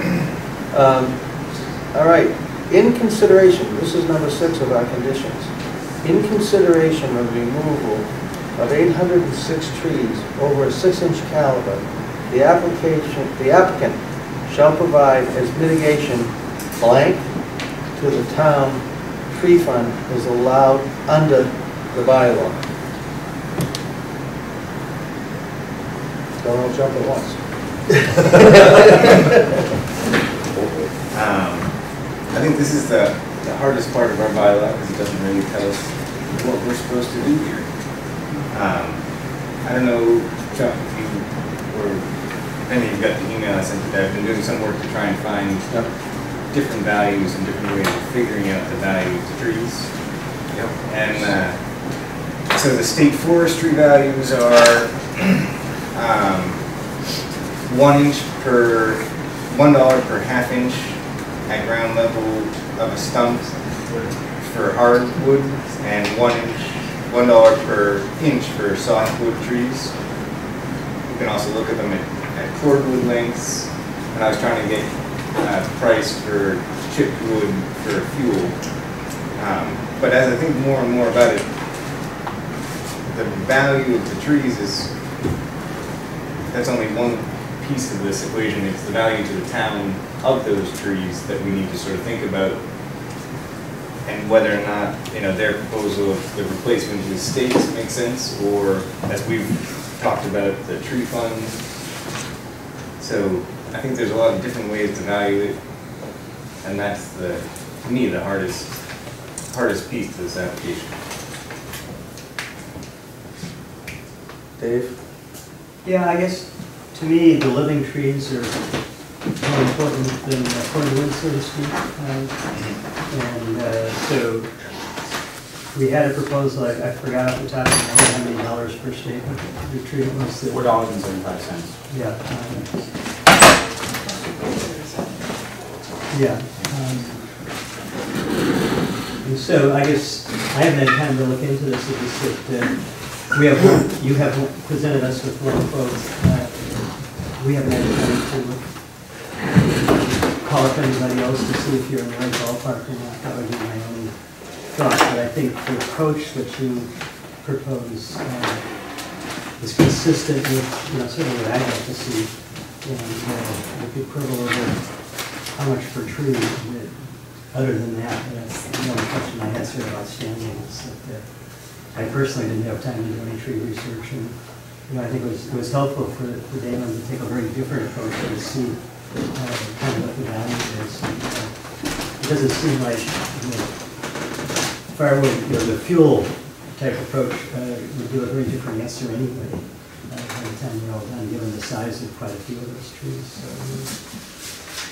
All right, in consideration, this is number 6 of our conditions. In consideration of removal of 806 trees over a 6-inch caliber, the applicant shall provide as mitigation blank to the town tree fund is allowed under the bylaw. Don't all jump at once. I think this is the hardest part of our bylaw because it doesn't really tell us what we're supposed to do here. I don't know, Chuck, if you or if any of you got the email I sent today. I've been doing some work to try and find different values and different ways of figuring out the value of trees. Yep. And so the state forestry values are $1 per half inch at ground level of a stump for hardwood, and $1 per inch for softwood trees. You can also look at them at cordwood lengths, and I was trying to get a price for chipped wood for fuel. But as I think more and more about it, the value of the trees that's only one piece of this equation. It's the value to the town of those trees that we need to sort of think about, and whether or not, their proposal of the replacement with stakes makes sense, or as we've talked about, the tree fund. So I think there's a lot of different ways to value it, and that's to me the hardest piece to this application. Dave? Yeah, I guess to me, the living trees are more important than the cordwood, so to speak. So we had a proposal, I forgot off the top of my head how many dollars per stake the tree was. $4.75. Yeah. Yeah. And so I guess I haven't had time to look into this. It's just that you have presented us with one quote. We haven't had time to call up anybody else to see if you're in the right ballpark or not. That would be my only thought. But I think the approach that you propose is consistent with, certainly what I'd like to see. And we could quibble over how much per tree. Other than that, that's the only question I had sort of outstanding is that I personally didn't have time to do any tree research, and I think it was helpful for Damon to take a very different approach to see kind of what the value is. And, it doesn't seem like firewood, the fuel type approach would give a very different answer anyway by the time we're all done, given the size of quite a few of those trees. So,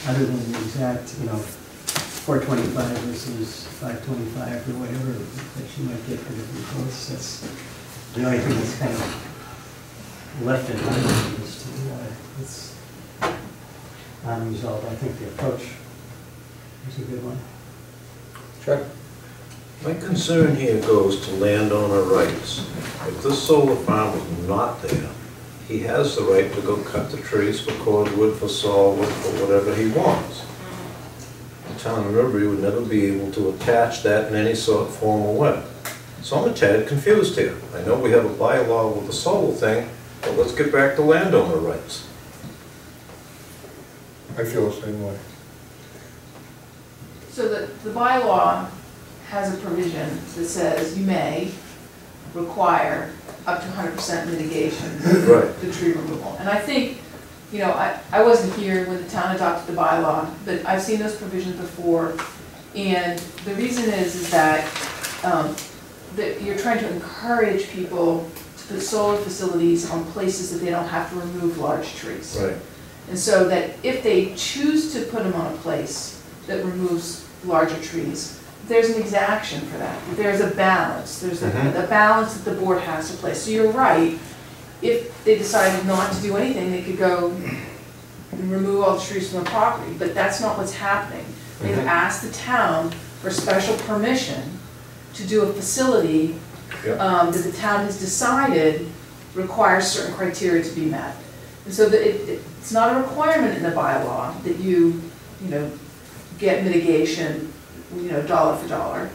other than the exact, 425 versus 525 or whatever that you might get for different quotes. That's the only thing that's kind of left in my mind as to why it's unresolved. I think the approach is a good one. Sure. My concern here goes to landowner rights. If this solar farm was not there, he has the right to go cut the trees for cordwood, for sawwood, for whatever he wants. The town of Newbury would never be able to attach that in any sort of formal way. So I'm a tad confused here. I know we have a bylaw with the solar thing, but let's get back to landowner rights. I feel the same way. So the bylaw has a provision that says you may require up to 100% mitigation, Right. the tree removal. And I think, you know, I wasn't here when the town adopted the bylaw, but I've seen those provisions before. And the reason is that, that you're trying to encourage people to put solar facilities on places that they don't have to remove large trees. Right. And so that if they choose to put them on a place that removes larger trees, there's an exaction for that. There's a balance. There's a balance that the board has to place. So you're right. If they decided not to do anything, they could go and remove all the trees from the property. But that's not what's happening. They've asked the town for special permission to do a facility that the town has decided requires certain criteria to be met. And so that it's not a requirement in the bylaw that you know, get mitigation, you know, dollar for dollar,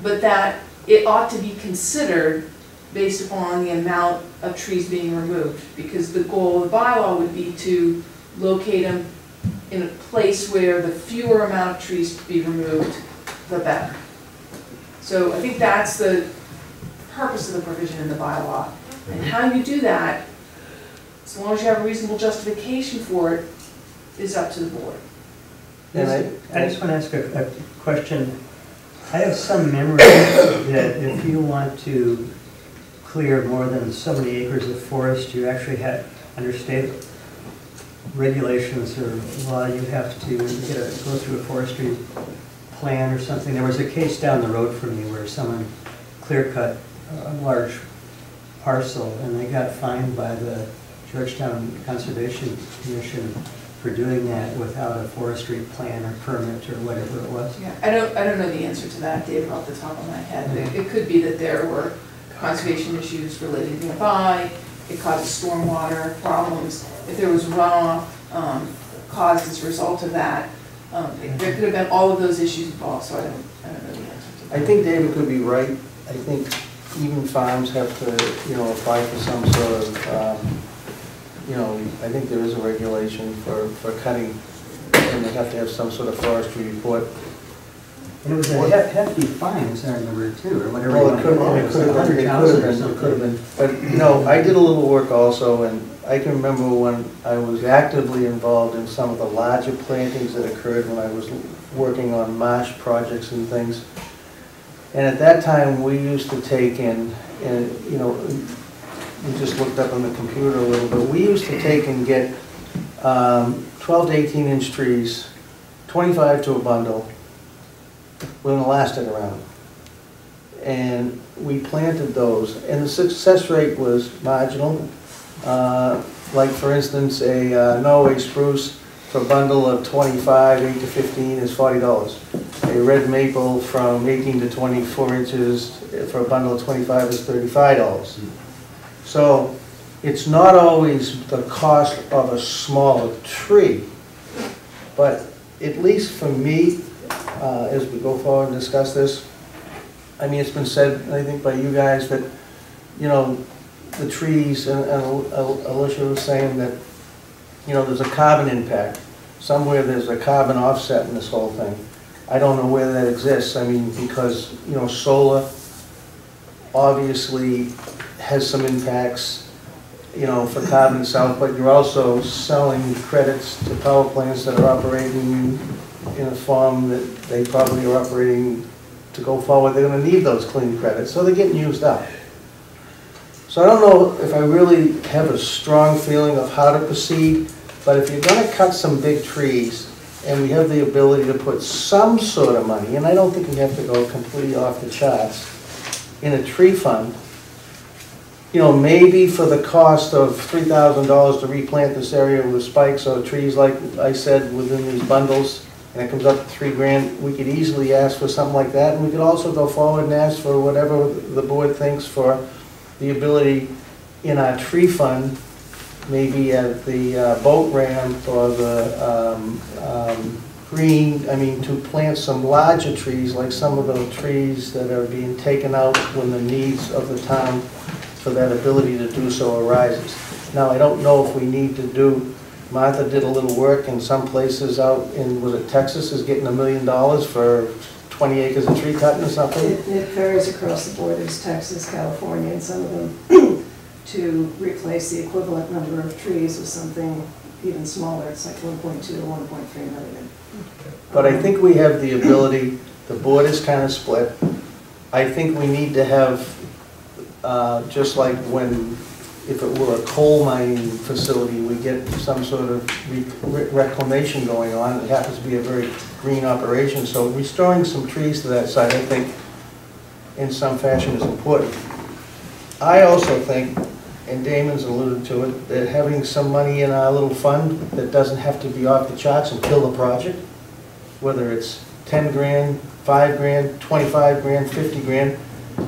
but that it ought to be considered based upon the amount of trees being removed, because the goal of the bylaw would be to locate them in a place where the fewer amount of trees to be removed, the better. So I think that's the purpose of the provision in the bylaw. And how you do that, as long as you have a reasonable justification for it, is up to the board. And I just want to ask a question. I have some memory that if you want to clear more than so many acres of forest, you actually have, under state regulations or law, you have to go through a forestry plan or something. There was a case down the road from me where someone clear-cut a large parcel and they got fined by the Georgetown Conservation Commission for doing that without a forestry plan or permit or whatever it was. Yeah, I don't know the answer to that, Dave, off the top of my head. It could be that there were conservation issues related nearby. It causes stormwater problems. If there was runoff caused as a result of that, there could have been all of those issues involved. So I don't know the answer to that. I think David could be right. I think even farms have to, you know, apply for some sort of, you know, I think there is a regulation for cutting, and they have to have some sort of forestry report. And it was a hefty fine, as I remember too, or whatever. Well, it could have been. But, you know, I did a little work also, and I can remember when I was actively involved in some of the larger plantings that occurred when I was working on marsh projects and things. And at that time, we used to take in, and, you know, we just looked up on the computer a little bit, we used to take and get 12 to 18 inch trees, 25 to a bundle, with an elastic around it. And we planted those, and the success rate was marginal. Like for instance, a Norway spruce for a bundle of 25, 8 to 15 is $40. A red maple from 18 to 24 inches for a bundle of 25 is $35. So it's not always the cost of a smaller tree, but at least for me, as we go forward and discuss this, I mean, it's been said, I think by you guys, that, you know, the trees, and Alicia was saying that, you know, there's a carbon impact. Somewhere there's a carbon offset in this whole thing. I don't know where that exists. I mean, because, you know, solar obviously has some impacts, you know, for carbon itself, but you're also selling credits to power plants that are operating in a form that they probably are operating to go forward. They're going to need those clean credits, so they're getting used up. So I don't know if I really have a strong feeling of how to proceed, but if you're going to cut some big trees, and we have the ability to put some sort of money, and I don't think we have to go completely off the charts, in a tree fund, you know, maybe for the cost of $3,000 to replant this area with spikes or trees, like I said, within these bundles, and it comes up to $3 grand, we could easily ask for something like that, and we could also go forward and ask for whatever the board thinks for the ability in our tree fund, maybe at the boat ramp or the green, I mean, to plant some larger trees, like some of the trees that are being taken out when the needs of the town for that ability to do so arises. Now, I don't know if we need to do, Martha did a little work in some places out in, was it Texas, is getting $1 million for 20 acres of tree cutting or something? It varies across the board, there's Texas, California, and some of them, to replace the equivalent number of trees with something even smaller, it's like 1.2 to 1.3 million. But I think we have the ability, the board is kind of split. I think we need to have, just like when, if it were a coal mining facility, we get some sort of reclamation going on. It happens to be a very green operation, so restoring some trees to that site, I think, in some fashion is important. I also think, and Damon's alluded to it, that having some money in our little fund that doesn't have to be off the charts and kill the project, whether it's 10 grand, 5 grand, 25 grand, 50 grand,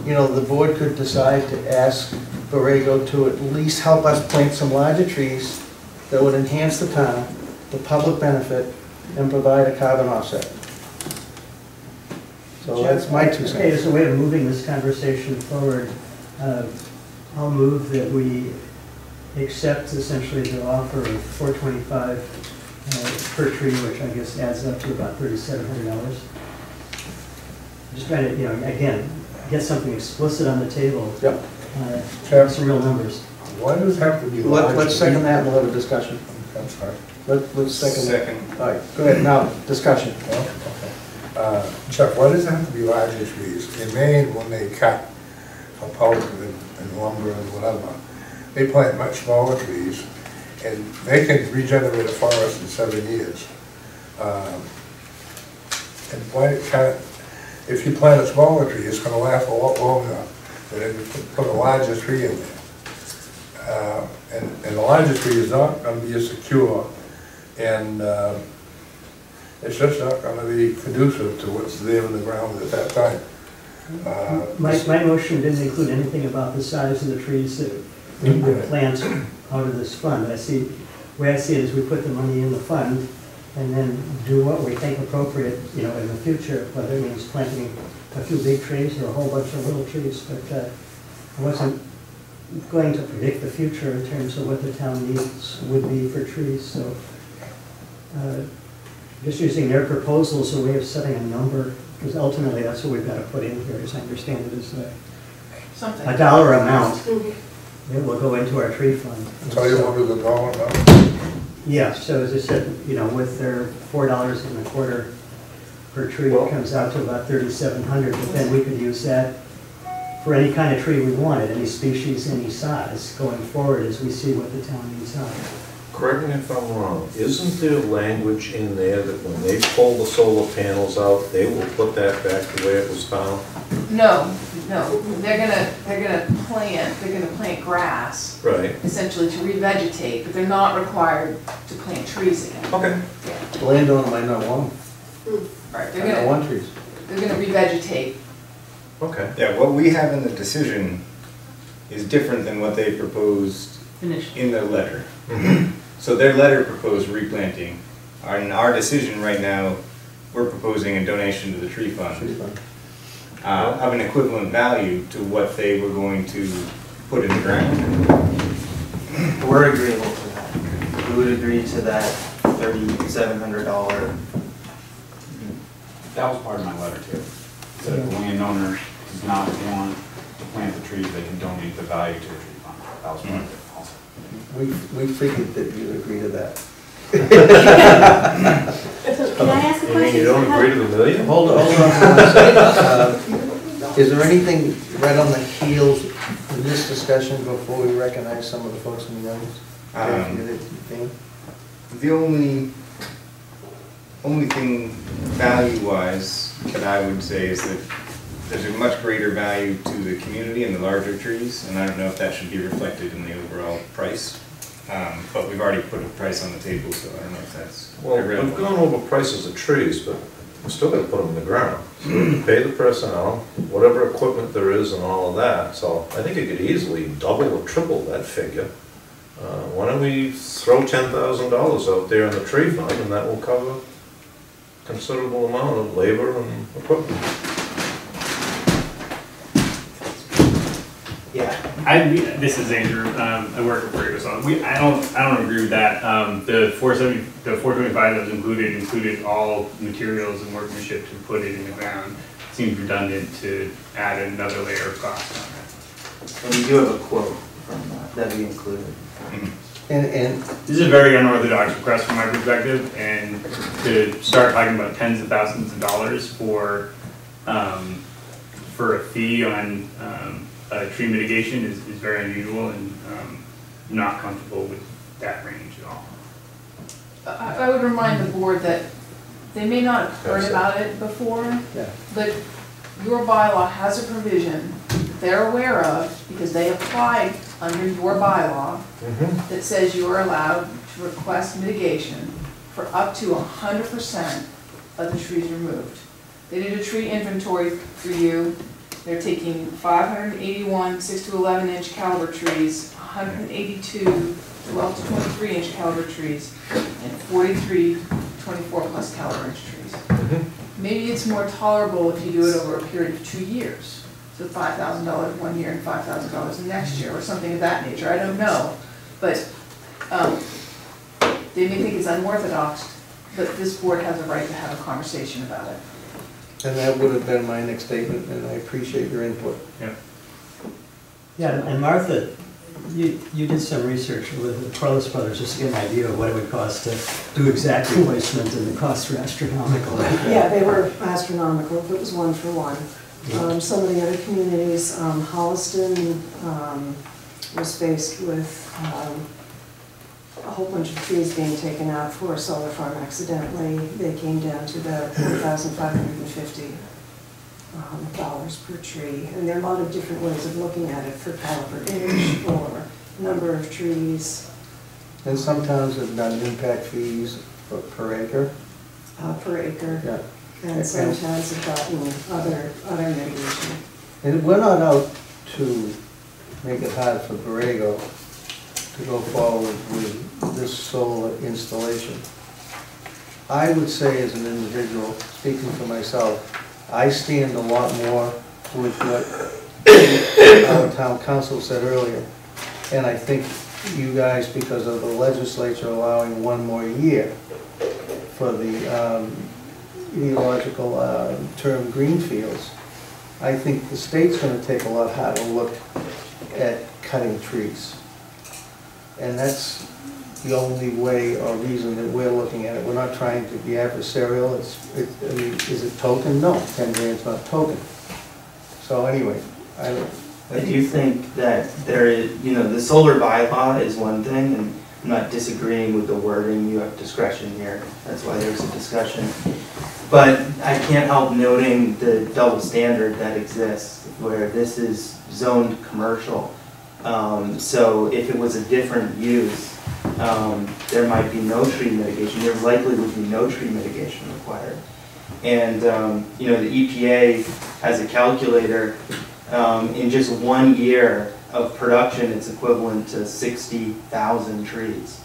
you know, the board could decide to ask Borrego to at least help us plant some larger trees that would enhance the town, the public benefit, and provide a carbon offset. So that's my 2 cents. Okay, as a way of moving this conversation forward, I'll move that we accept essentially the offer of $425 per tree, which I guess adds up to about $3,700. Just trying to, you know, again, get something explicit on the table. Yep. Some real numbers. Why does it have to be large? Let's second that and we'll have a discussion. I'm sorry. Let's second that. Second. All right, go ahead, now, discussion. Okay. Chuck, why does it have to be larger trees? In Maine, when they cut for pulp and lumber and whatever, they plant much smaller trees, and they can regenerate a forest in 7 years. And why can't, if you plant a smaller tree, it's gonna last a lot longer than if you put a larger tree in there. And the larger tree is not gonna be as secure, and it's just not gonna be conducive to what's there in the ground at that time. My motion didn't include anything about the size of the trees that we would plant out of this fund. The way I see it is we put the money in the fund and then do what we think appropriate, you know, in the future, whether it means planting a few big trees or a whole bunch of little trees. But I wasn't going to predict the future in terms of what the town needs would be for trees. So just using their proposal as a way of setting a number, because ultimately that's what we've got to put in here, as I understand it, is a dollar amount that will go into our tree fund. Tell you what is the dollar amount? Yeah, so as I said, you know, with their $4.25 per tree, it comes out to about $3,700, but then we could use that for any kind of tree we wanted, any species, any size, going forward as we see what the town needs are. Correct me if I'm wrong, isn't there language in there that when they pull the solar panels out, they will put that back the way it was found? No, they're gonna plant grass. Right. Essentially to revegetate, but they're not required to plant trees again. Okay. Yeah. The landowner might not want them. Right, I don't want trees. they're gonna revegetate. Okay. Yeah, what we have in the decision is different than what they proposed in their letter. So their letter proposed replanting. In our decision right now, we're proposing a donation to the tree fund of an equivalent value to what they were going to put in the ground. We're agreeable to that. We would agree to that $3,700. That was part of my letter too. So if the landowner does not want to plant the trees, they can donate the value to the tree fund. That was part of it also. We figured that you'd agree to that. Can I ask a question? You don't agree to the million? Hold on for 1 second. Is there anything right on the heels of this discussion before we recognize some of the folks in the audience? The only thing value-wise that I would say is that there's a much greater value to the community and the larger trees, and I don't know if that should be reflected in the overall price. But we've already put a price on the table, so I don't know if that's irrelevant. We've gone over prices of trees, but we're still gonna put them in the ground. So we have to pay the personnel, whatever equipment there is and all of that. So I think it could easily double or triple that figure. Why don't we throw $10,000 out there in the tree fund, and that will cover a considerable amount of labor and equipment. Yeah, This is Andrew. I work at Borrego, so I don't agree with that. The 425 that was included all materials and workmanship to put it in the ground. It seems redundant to add another layer of cost on it. And we do have a quote from that we included. And this is a very unorthodox request from my perspective, and to start talking about tens of thousands of dollars for a fee on tree mitigation is very unusual, and not comfortable with that range at all. I would remind the board that they may not have heard about it before, Yeah. but your bylaw has a provision that they're aware of, because they applied under your bylaw, that says you are allowed to request mitigation for up to 100% of the trees removed. They did a tree inventory for you. They're taking 581 6 to 11 inch caliber trees, 182 12 to 23 inch caliber trees, and 43 24 plus caliber inch trees. Maybe it's more tolerable if you do it over a period of 2 years. So $5,000 one year and $5,000 the next year, or something of that nature. I don't know, but they may think it's unorthodox, but this board has a right to have a conversation about it. And that would have been my next statement, and I appreciate your input. Yeah. Yeah, and Martha, you did some research with the Corliss Brothers just to get an idea of what it would cost to do exact replacement, and the costs were astronomical. Yeah, they were astronomical, if it was 1 for 1. Some of the other communities, Holliston was faced with a whole bunch of trees being taken out for a solar farm accidentally. They came down to the $1,550 per tree. And there are a lot of different ways of looking at it for caliber inch or number of trees. And some towns have done impact fees per acre. Per acre. Yeah. And some towns have gotten other mitigation. And we're not out to make it hard for Borrego to go forward with this solar installation. I would say as an individual, speaking for myself, I stand a lot more with what our town council said earlier. And I think you guys, because of the legislature allowing 1 more year for the ideological term greenfields, I think the state's going to take a lot harder look at cutting trees. And that's the only way or reason that we're looking at it. We're not trying to be adversarial. I mean, is it token? No, 10 grand's not token. So anyway, I do think that there is, the solar bylaw is one thing, and I'm not disagreeing with the wording. You have discretion here. That's why there's a discussion. But I can't help noting the double standard that exists, where this is zoned commercial. So if it was a different use, there might be no tree mitigation. There likely would be no tree mitigation required. And the EPA has a calculator. In just 1 year of production, it's equivalent to 60,000 trees.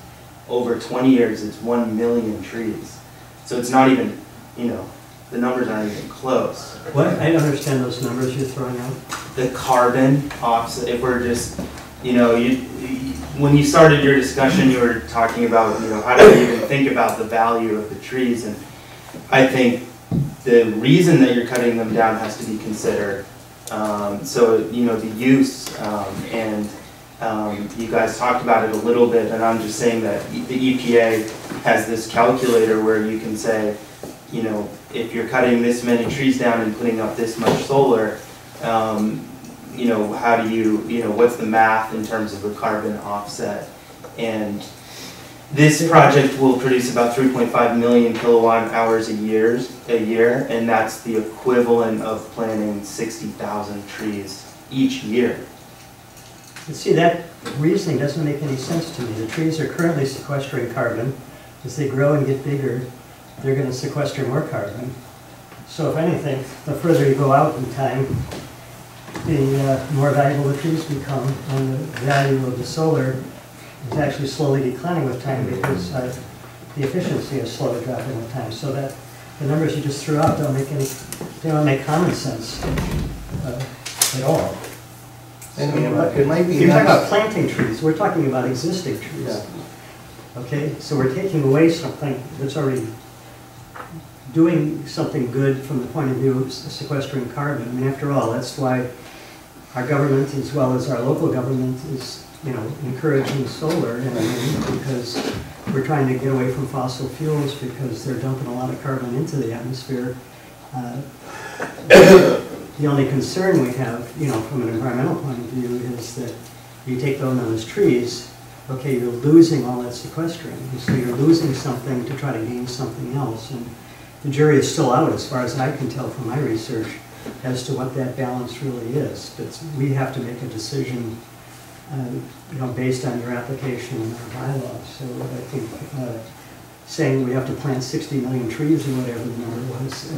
Over 20 years, it's 1 million trees. So it's not even, the numbers aren't even close. What? I don't understand those numbers you're throwing out. The carbon offset, if we're just, when you started your discussion, you were talking about, how do we even think about the value of the trees? And I think the reason that you're cutting them down has to be considered. So, the use, and you guys talked about it a little bit, and I'm just saying that the EPA has this calculator where you can say, if you're cutting this many trees down and putting up this much solar, how do you, what's the math in terms of the carbon offset? And this project will produce about 3.5 million kilowatt hours a year, and that's the equivalent of planting 60,000 trees each year. You see, that reasoning doesn't make any sense to me. The trees are currently sequestering carbon. As they grow and get bigger, they're going to sequester more carbon. So if anything, the further you go out in time, the more valuable the trees become, and the value of the solar is actually slowly declining with time because the efficiency is slowly dropping with time. So that the numbers you just threw out don't make common sense at all. And it might be You're talking nice. about planting trees, we're talking about existing trees. Yeah. Okay, so we're taking away something that's already doing something good from the point of view of sequestering carbon. I mean, after all, that's why our government, as well as our local government, is, you know, encouraging solar and wind, because we're trying to get away from fossil fuels because they're dumping a lot of carbon into the atmosphere. The only concern we have, you know, from an environmental point of view is that you take those trees, okay, you're losing all that sequestering. So you're losing something to try to gain something else. And the jury is still out, as far as I can tell from my research, as to what that balance really is. But we have to make a decision, you know, based on your application and our bylaws. So I think saying we have to plant 60 million trees or whatever the number was,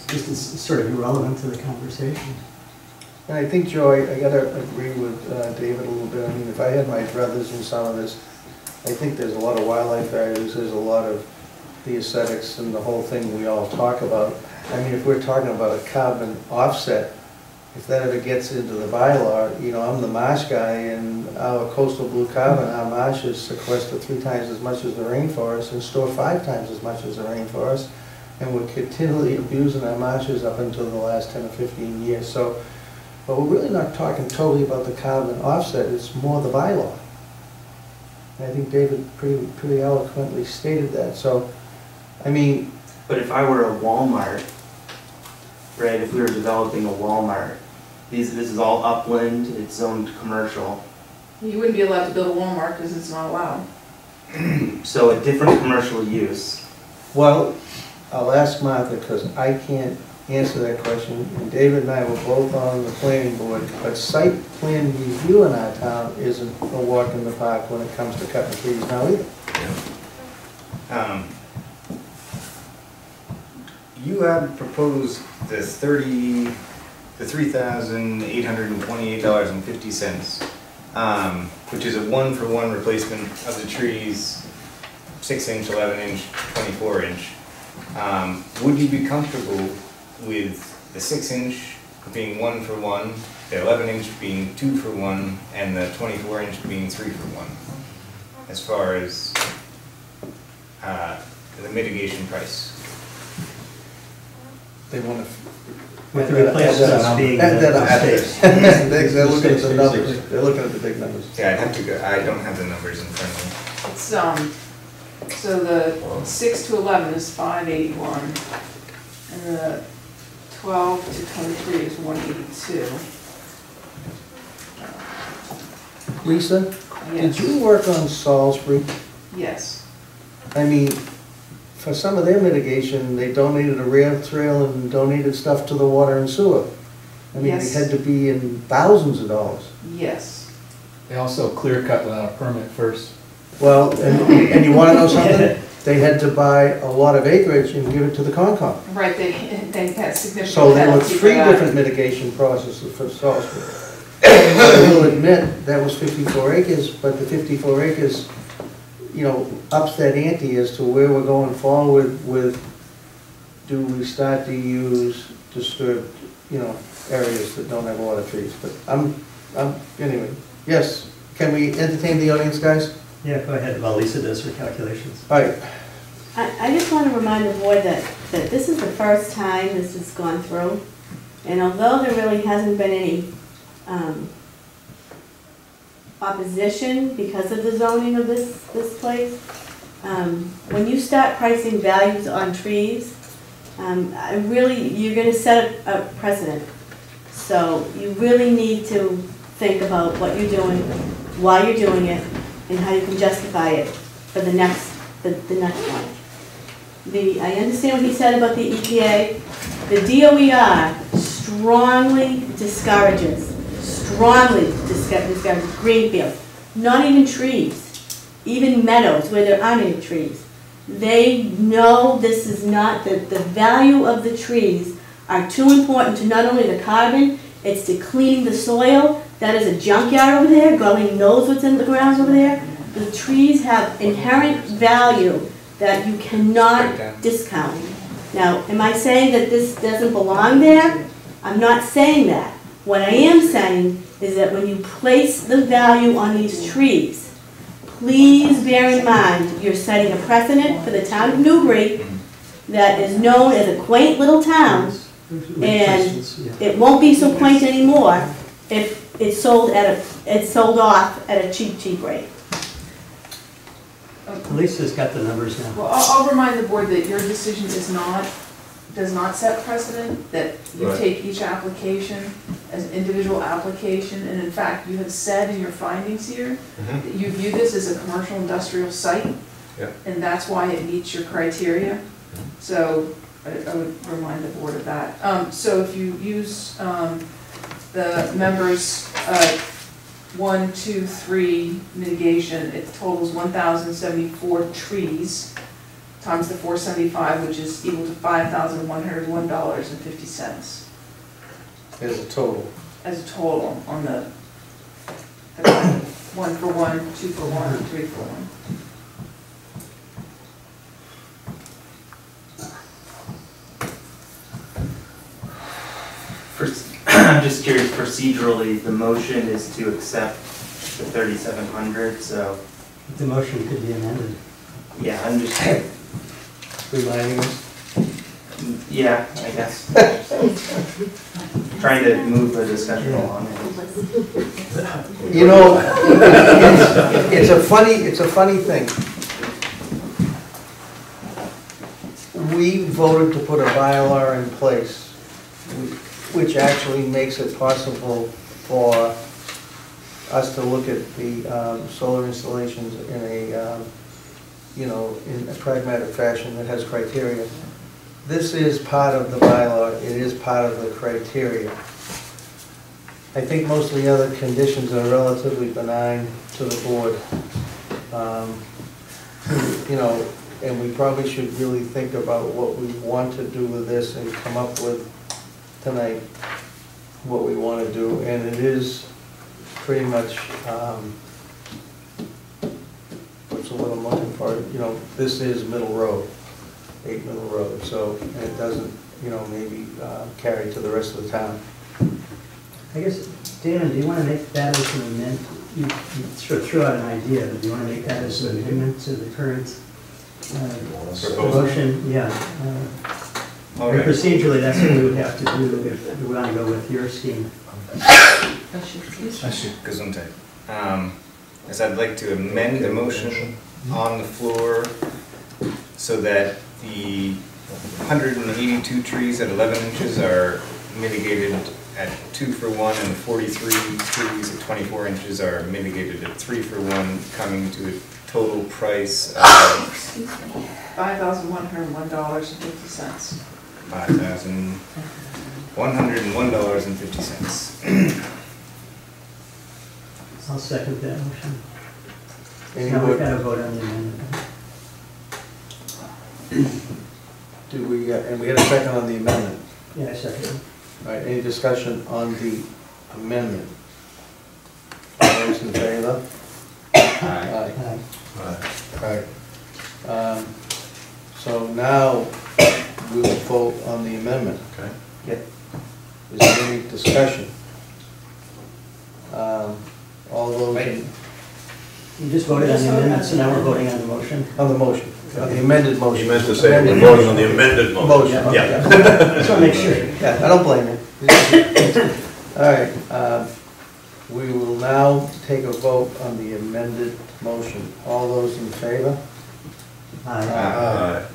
just is sort of irrelevant to the conversation. And I think, Joy, I gotta agree with David a little bit. I mean, if I had my brothers in some of this, I think there's a lot of wildlife values, there's a lot of the aesthetics and the whole thing we all talk about. I mean, if we're talking about a carbon offset, if that ever gets into the bylaw, you know, I'm the marsh guy, and our coastal blue carbon, our marshes sequester 3 times as much as the rainforest and store 5 times as much as the rainforest. And we're continually abusing our marshes up until the last 10 or 15 years. So, but we're really not talking totally about the carbon offset, it's more the bylaw. And I think David pretty eloquently stated that. So, I mean... But if I were a Walmart, right, if we were developing a Walmart, this is all upland, it's zoned commercial. You wouldn't be allowed to build a Walmart because it's not allowed. So a different commercial use. Well, I'll ask Martha, because I can't answer that question, and David and I were both on the planning board, but site plan review in our town isn't a walk in the park when it comes to cutting trees now either. You had proposed the $3,828.50, which is a 1-for-1 replacement of the trees, 6-inch, 11-inch, 24-inch. Would you be comfortable with the 6-inch being 1-for-1, the 11-inch being 2-for-1, and the 24-inch being 3-for-1, as far as the mitigation price? They want to... With the replacements being the mistakes. They're looking at the numbers, they're looking at the big numbers. Yeah, I'd have to go, I don't have the numbers in front of me. It's, so the 6 to 11 is 581, and the 12 to 23 is 182. Lisa, did you work on Salisbury? Yes. I mean, for some of their mitigation, they donated a rail trail and donated stuff to the water and sewer. I mean, Yes. it had to be in thousands of dollars. Yes. They also clear cut without a permit first. Well, and you want to know something? They had to buy a lot of acreage and give it to the Concom. Right, they had significant So there were penalty for 3 that. different mitigation processes for Salisbury. I will admit, that was 54 acres, but the 54 acres, you know, ups that ante as to where we're going forward with, do we start to use disturbed, you know, areas that don't have a lot of trees. But anyway, yes, can we entertain the audience, guys? Yeah, go ahead, while Lisa does her calculations. All right. I just want to remind the board that this is the first time this has gone through. And although there really hasn't been any opposition because of the zoning of this place, when you start pricing values on trees, you're going to set a precedent. So you really need to think about what you're doing, why you're doing it, and how you can justify it for the next one. I understand what he said about the EPA. The DOER strongly discourages greenfield, not even trees, even meadows where there aren't any trees. They know this is not, the value of the trees are too important to not only the carbon, it's to cleaning the soil. That is a junkyard over there. God knows what's in the grounds over there. The trees have inherent value that you cannot discount. Now, am I saying that this doesn't belong there? I'm not saying that. What I am saying is that when you place the value on these trees, please bear in mind, you're setting a precedent for the town of Newbury that is known as a quaint little town, and it won't be so quaint anymore if it's sold off at a cheap rate. Lisa's got the numbers now. Well, I'll remind the board that your decision does not set precedent, that you Right. take each application as an individual application, and in fact, you have said in your findings here that you view this as a commercial industrial site, Yeah. and that's why it meets your criteria. So I would remind the board of that. So if you use the members' 1, 2, 3 mitigation, it totals 1,074 trees times the 475, which is equal to $5,101.50 As a total. as a total on the 1 for 1, 2 for 1, and 3 for 1. I'm just curious, procedurally, the motion is to accept the 3,700, so, The motion could be amended. yeah, I'm just, Reminding us. yeah, I guess. Trying to move the discussion along. You know, it's a funny thing. We voted to put a bylaw in place, which actually makes it possible for us to look at the solar installations in a, in a pragmatic fashion that has criteria. This is part of the bylaw, it is part of the criteria. I think most of the other conditions are relatively benign to the board. And we probably should really think about what we want to do with this and come up with tonight what we want to do. And it is pretty much, what's the word I'm looking for? This is Middle Road, 8 Middle Road. So it doesn't, maybe carry to the rest of the town. I guess, Dan, do you want to make that as an amendment? You sort of threw out an idea, but do you want to make that as an amendment to the current motion? Yeah. Alright. Procedurally, that's what we would have to do if we want to go with your scheme. Gesundheit. Is I'd like to amend the motion on the floor so that the 182 trees at 11 inches are mitigated at 2 for 1, and the 43 trees at 24 inches are mitigated at 3 for 1, coming to a total price of $5,101.50. $5,101.50. I'll second that motion. Any Now we've more- got to vote on the amendment. And we had a second on the amendment. Yeah, I second it. All right, any discussion on the amendment? All those in favor? Aye. Aye. Aye. So now we will vote on the amendment. Okay. Is there any discussion? All those in, You just voted on the amendment, so now we're voting on the motion. on the motion, on the amended motion. You meant to say we're voting on the amended motion. Motion, Yeah. yeah. Just want to make sure. Yeah, I don't blame you. All right, we will now take a vote on the amended motion. All those in favor? Aye. Aye.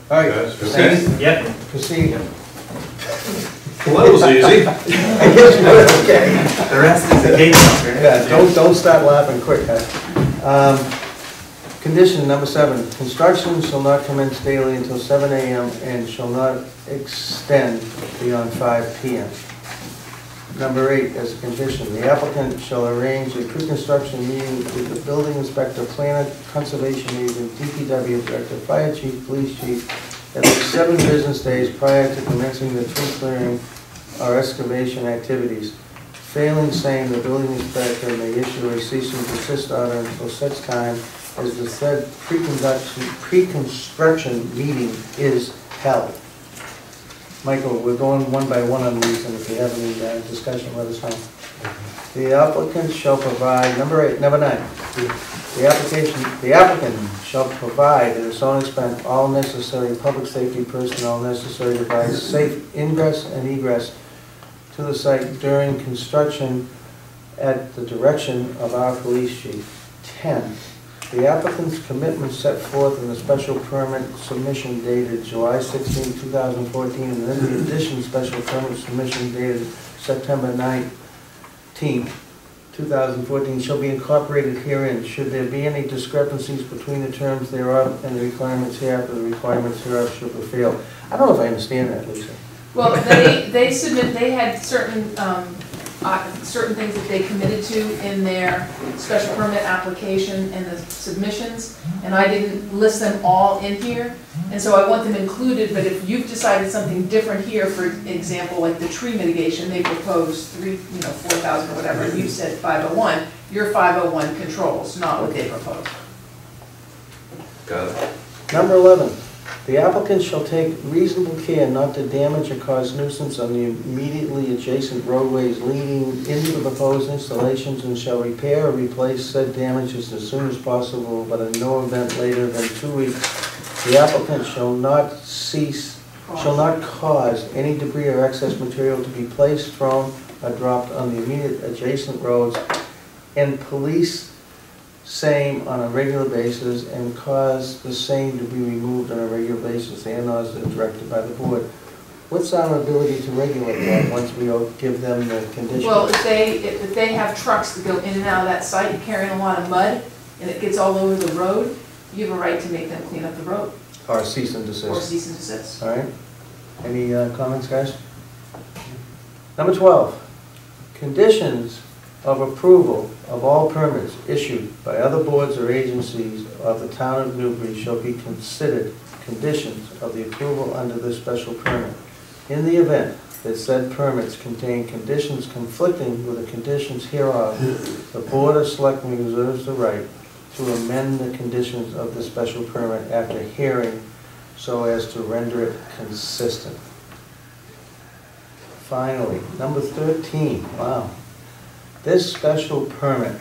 All right, Guys, proceed. Yep. Proceed. Well, that was easy. I guess you would, okay. The rest is the game, right? Yeah, don't start laughing quick, huh? Condition number 7, construction shall not commence daily until 7 a.m. and shall not extend beyond 5 p.m. Number 8, as a condition, the applicant shall arrange a pre-construction meeting with the building inspector, planner, conservation agent, DPW director, fire chief, police chief, at least 7 business days prior to commencing the tree clearing or excavation activities. Failing same, the building inspector may issue a cease and desist order until such time as the said pre-construction meeting is held. Michael, we're going one by one on these, and if you have any discussion, let us know. The applicant shall provide, number 9. The applicant shall provide at its own expense all necessary public safety personnel necessary to provide safe ingress and egress to the site during construction at the direction of our police chief. 10. The applicant's commitment set forth in the special permit submission dated July 16, 2014, and then the addition special permit submission dated September 19, 2014, shall be incorporated herein. Should there be any discrepancies between the terms thereof and the requirements hereafter, the requirements hereof shall prevail. I don't know if I understand that, Lisa. Well, they had certain, certain things that they committed to in their special permit application and the submissions, and I didn't list them all in here, and so I want them included, but if you've decided something different here, for example, like the tree mitigation, they proposed 4,000 or whatever, and you said 501, your 501 controls, not what they proposed. Got it. Number 11, the applicant shall take reasonable care not to damage or cause nuisance on the immediately adjacent roadways leading into the proposed installations, and shall repair or replace said damages as soon as possible, but in no event later than 2 weeks. The applicant shall not cause any debris or excess material to be placed, thrown, or dropped on the immediate adjacent roads, and police same on a regular basis, and cause the same to be removed on a regular basis and as directed by the board. What's our ability to regulate that once we give them the conditions? Well, if they have trucks that go in and out of that site carrying a lot of mud, and it gets all over the road, you have a right to make them clean up the road. Or cease and desist. Or cease and desist. All right. Any comments, guys? Number 12, conditions of approval of all permits issued by other boards or agencies of the town of Newbury shall be considered conditions of the approval under this special permit. In the event that said permits contain conditions conflicting with the conditions hereof, the Board of Selectmen reserves the right to amend the conditions of the special permit after hearing so as to render it consistent. Finally, number 13, wow. This special permit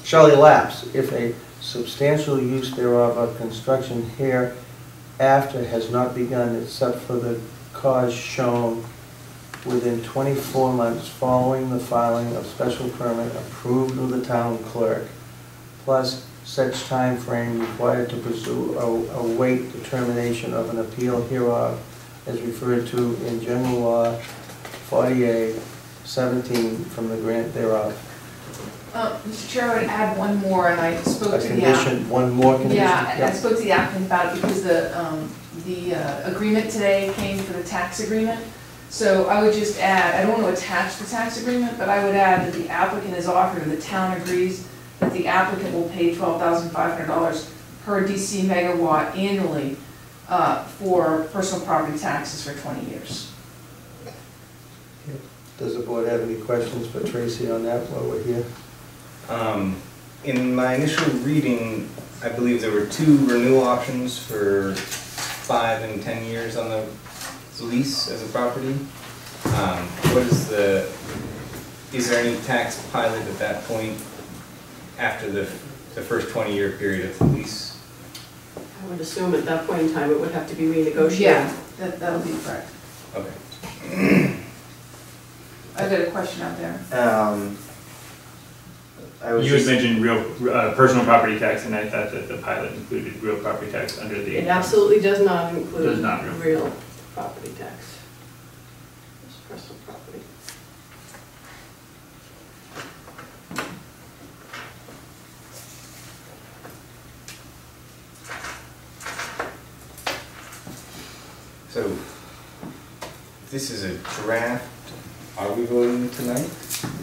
shall elapse if a substantial use thereof of construction hereafter has not begun except for the cause shown within 24 months following the filing of special permit approved with the town clerk, plus such time frame required to pursue await determination of an appeal hereof as referred to in General Law 48-17 from the grant thereof. Mr. Chair, I would add one more, and I spoke to the condition, one more condition? Yeah, Yep. I spoke to the applicant about it because the agreement today came for the tax agreement. So I would just add, I don't want to attach the tax agreement, but I would add that the applicant has offered and the town agrees that the applicant will pay $12,500 per DC megawatt annually for personal property taxes for 20 years. Does the board have any questions for Tracy on that while we're here? In my initial reading, I believe there were 2 renewal options for 5 and 10 years on the lease as a property. Is there any tax pilot at that point after the first 20-year period of the lease? I would assume at that point in time it would have to be renegotiated. Yeah, that'll be correct. Okay. I've got a question out there. You had mentioned real personal property tax, and I thought that the pilot included real property tax under the. It absolutely does not include Does not real property tax. It's personal property. So, this is a draft. Are we voting tonight?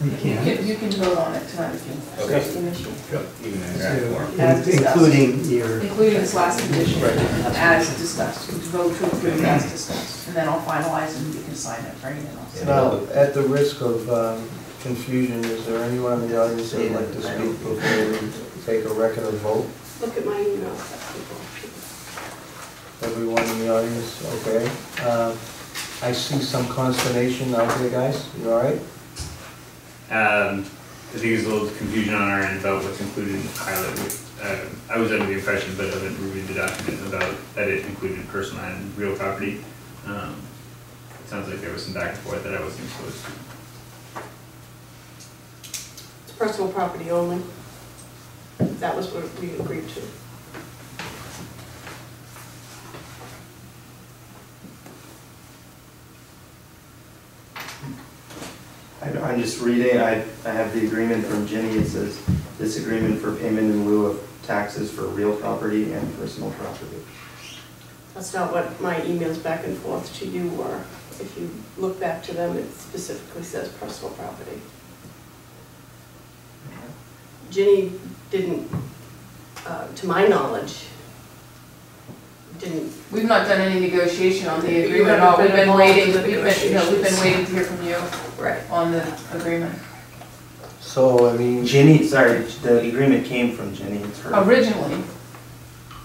You can vote on it tonight if you. Okay. Even in draft form. Including this last condition, as discussed. You vote to approve as discussed, and then I'll finalize and you can sign it for anything else. Now, at the risk of confusion, is there anyone in the audience that would like to speak before we take a record of vote? Look at my email. Everyone in the audience, okay. I see some consternation out there, guys. You all right? I think there's a little confusion on our end about what's included in the pilot. I was under the impression, but I haven't reviewed the document, about that it included personal and real property. It sounds like there was some back and forth that I wasn't exposed to. It's personal property only. That was what we agreed to. I'm just reading, I have the agreement from Ginny. It says, this agreement for payment in lieu of taxes for real property and personal property. That's not what my emails back and forth to you were. If you look back to them, it specifically says personal property. Ginny didn't, to my knowledge, didn't. We've not done any negotiation on the You agreement at haven't all. been We've been involved waiting, in the we've been waiting to hear from you Right. on the agreement. So, I mean, Ginny, sorry, the agreement came from Ginny. It's her. Originally,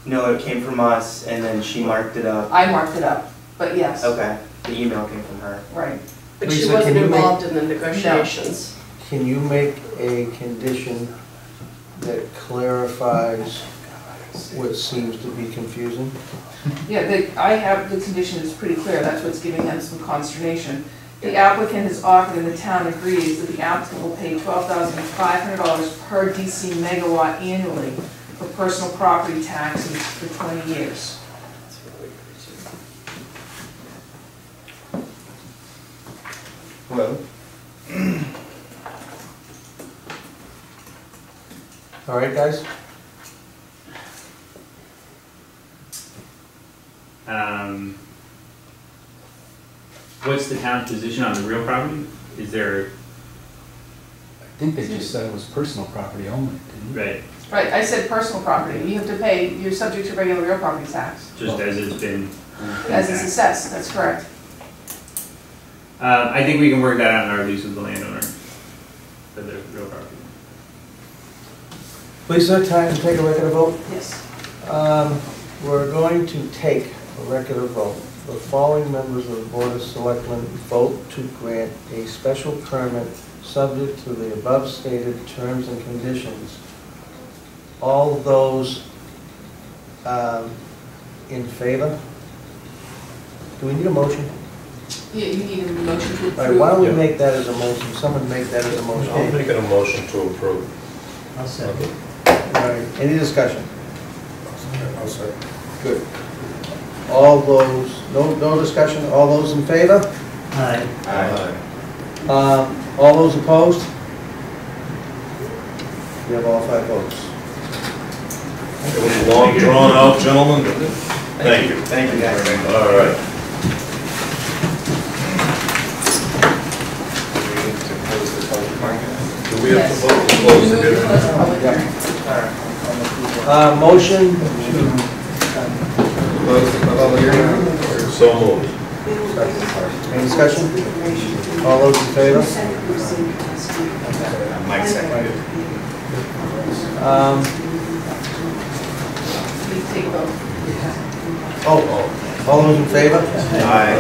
No, it came from us, and then she marked it up. I marked it up, but yes, Okay, the email came from her. right. But she Lisa, wasn't can you make- involved in the negotiations. can you make a condition that clarifies what seems to be confusing? Yeah, I have, the condition is pretty clear, that's what's giving them some consternation. The applicant has offered and the town agrees that the applicant will pay $12,500 per DC megawatt annually for personal property taxes for 20 years. Well, All right, guys? What's the town's position on the real property? Is there, I think they just said it was personal property only, didn't they? right, Right, I said personal property, you have to pay, you're subject to regular real property tax, just as it's been? as it's assessed, that's correct. I think we can work that out in our lease with the landowner for the real property. Lisa, time to take a record of vote? Yes. We're going to take a record of vote. The following members of the Board of Selectmen vote to grant a special permit subject to the above stated terms and conditions. All those in favor? Do we need a motion? Yeah, you need a motion to All right, why approve. don't we make that as a motion? Someone make that as a motion. I'll make a motion to approve. I'll second. All right, any discussion? I'll say. Good. All those, no discussion, all those in favor? Aye. All those opposed? We have all 5 votes. It was long drawn out, gentlemen. Thank you. thank you guys. All right. Do we have to vote to close the hearing? Motion to close the public hearing. So moved. Any discussion? All those in favor? Mike seconded. Please take a vote. All those in favor? Aye.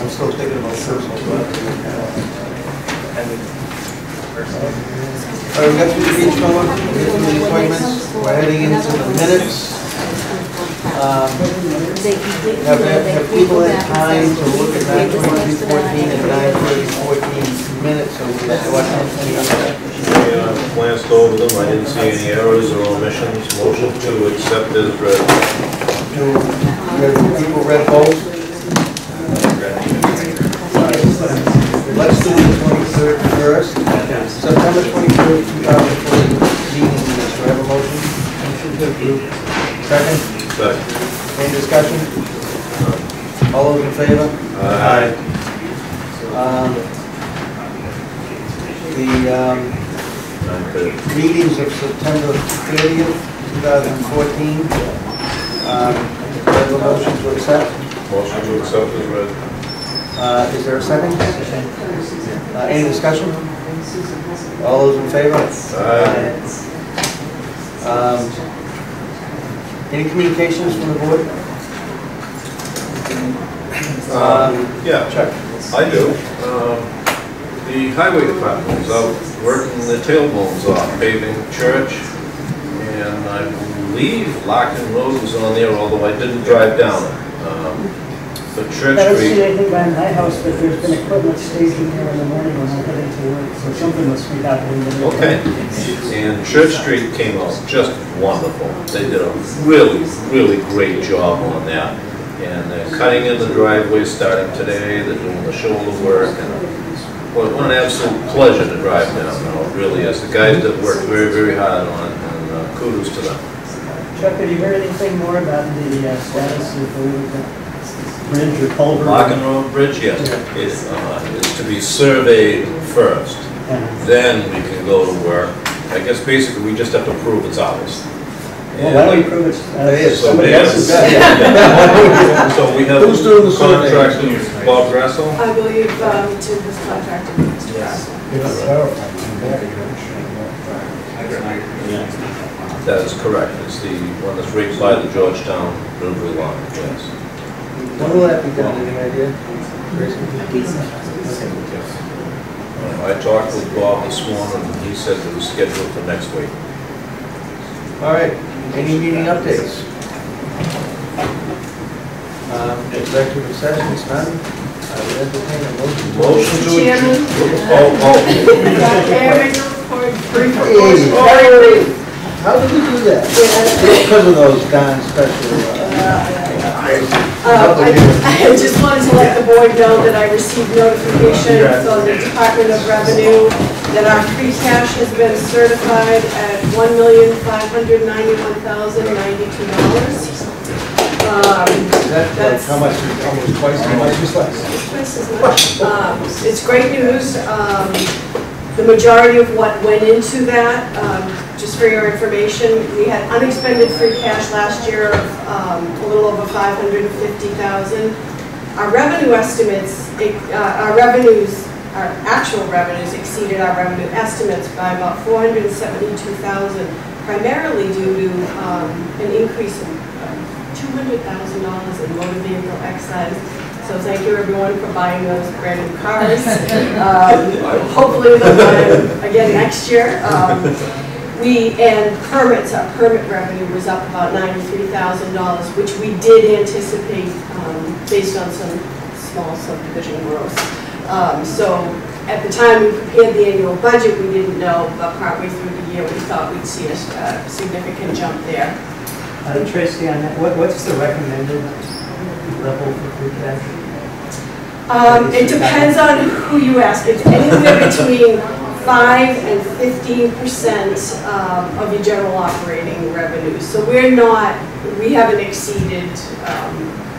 I'm still thinking about personal. All right, we got through the beach going, we got through the appointments, we're heading into the minutes. Have people had time to look at 9/22/14 and 9/30/14 minutes, so we have to watch I glanced over them, I didn't see any errors or omissions. Motion to accept as read. Have people read both? Let's do the 23rd first. September 23rd, 2014 meeting minutes. Do I have a motion? Second? Second. Any discussion? All those in favor? Aye. The meetings of September 30th, 2014. Do I have a motion to accept? Motion to accept as read. Is there a second? Any discussion? All those in favor? Aye. Any communications from the board? Yeah, Chuck. I do. The highway department was out working the tailbones off, paving church, and I believe Larkin Road was on there, although I didn't drive down it. But Church I haven't seen Street, anything by my house, but there's been equipment stationed here in the morning when I head into work, so something must be happening. okay. And Church Street came out just wonderful. They did a really, really great job on that. And they're cutting in the driveway starting today, they're doing the shoulder work, and what an absolute pleasure to drive down, it really is. The guys that worked very, very hard on it, and kudos to them. Chuck, have you heard anything more about the status of the bridge or culvert? Larkin Road Bridge, yes. It's to be surveyed first. Then we can go to work. I guess basically we just have to prove it's ours. Well, why don't we prove it's somebody else's? So we have Who's doing the survey? contractor, Bob Grasso? I believe Tim has contracted Mr. Russell. That is correct. It's the one that's right by the Georgetown River line, yes. When will that be done, any idea? I talked with Bob this morning, and he said it was scheduled for next week. All right, any meeting updates? Executive sessions, none? I would entertain a motion. Motion to Chairman. Chairman, report, brief report. Hey, how did we do that? Because of those darn special, I just wanted to let the board know that I received notification from the Department of Revenue that our free cash has been certified at $1,591,092. That's like how much, almost twice as much as less. Twice as much. It's great news. The majority of what went into that, just for your information, we had unexpended free cash last year of a little over $550,000. Our revenue estimates, our actual revenues exceeded our revenue estimates by about $472,000, primarily due to an increase of $200,000 in motor vehicle excise. So thank you everyone for buying those brand new cars. Hopefully they'll buy them again next year. And permits, our permit revenue was up about $93,000, which we did anticipate based on some small subdivision growth. So at the time we prepared the annual budget, we didn't know, but partway through the year we thought we'd see a significant jump there. Tracy, on that, what's the recommended level for free cash? It depends on who you ask. It's anywhere between 5 and 15% of your general operating revenue. So we haven't exceeded.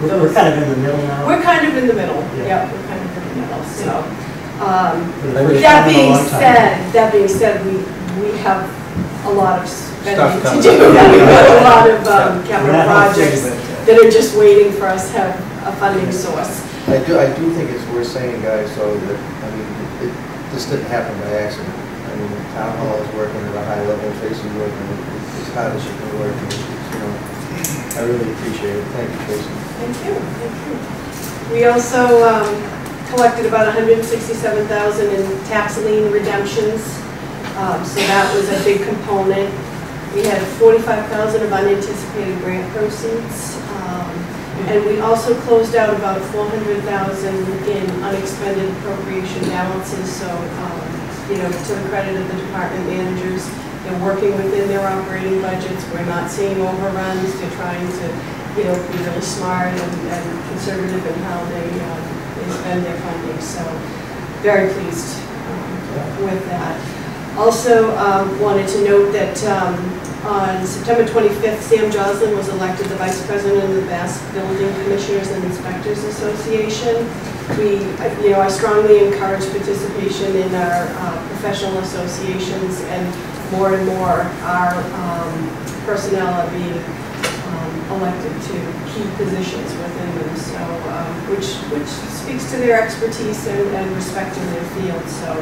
We're kind of in the middle now. We're kind of in the middle. Yeah. We're kind of in the middle. So that being said, we have a lot of spending to coming. do. We've got a lot of capital projects that are just waiting for us to have a funding source. I do think it's worth saying, guys, so that, this didn't happen by accident. I mean, the town hall is working at a high level, Tracy's working as hard as she can work, and I really appreciate it. Thank you, Tracy. Thank you, thank you. We also collected about $167,000 in tax lien redemptions, so that was a big component. We had $45,000 of unanticipated grant proceeds. And we also closed out about $400,000 in unexpended appropriation balances. So, to the credit of the department managers, they're working within their operating budgets. We're not seeing overruns. They're trying to, be really smart and conservative in how they spend their funding. So, very pleased with that. Also, wanted to note that on September 25th, Sam Joslin was elected the Vice President of the Mass Building Commissioners and Inspectors Association. I strongly encourage participation in our professional associations, and more our personnel are being elected to key positions within them. So, which speaks to their expertise and respect in their field. So,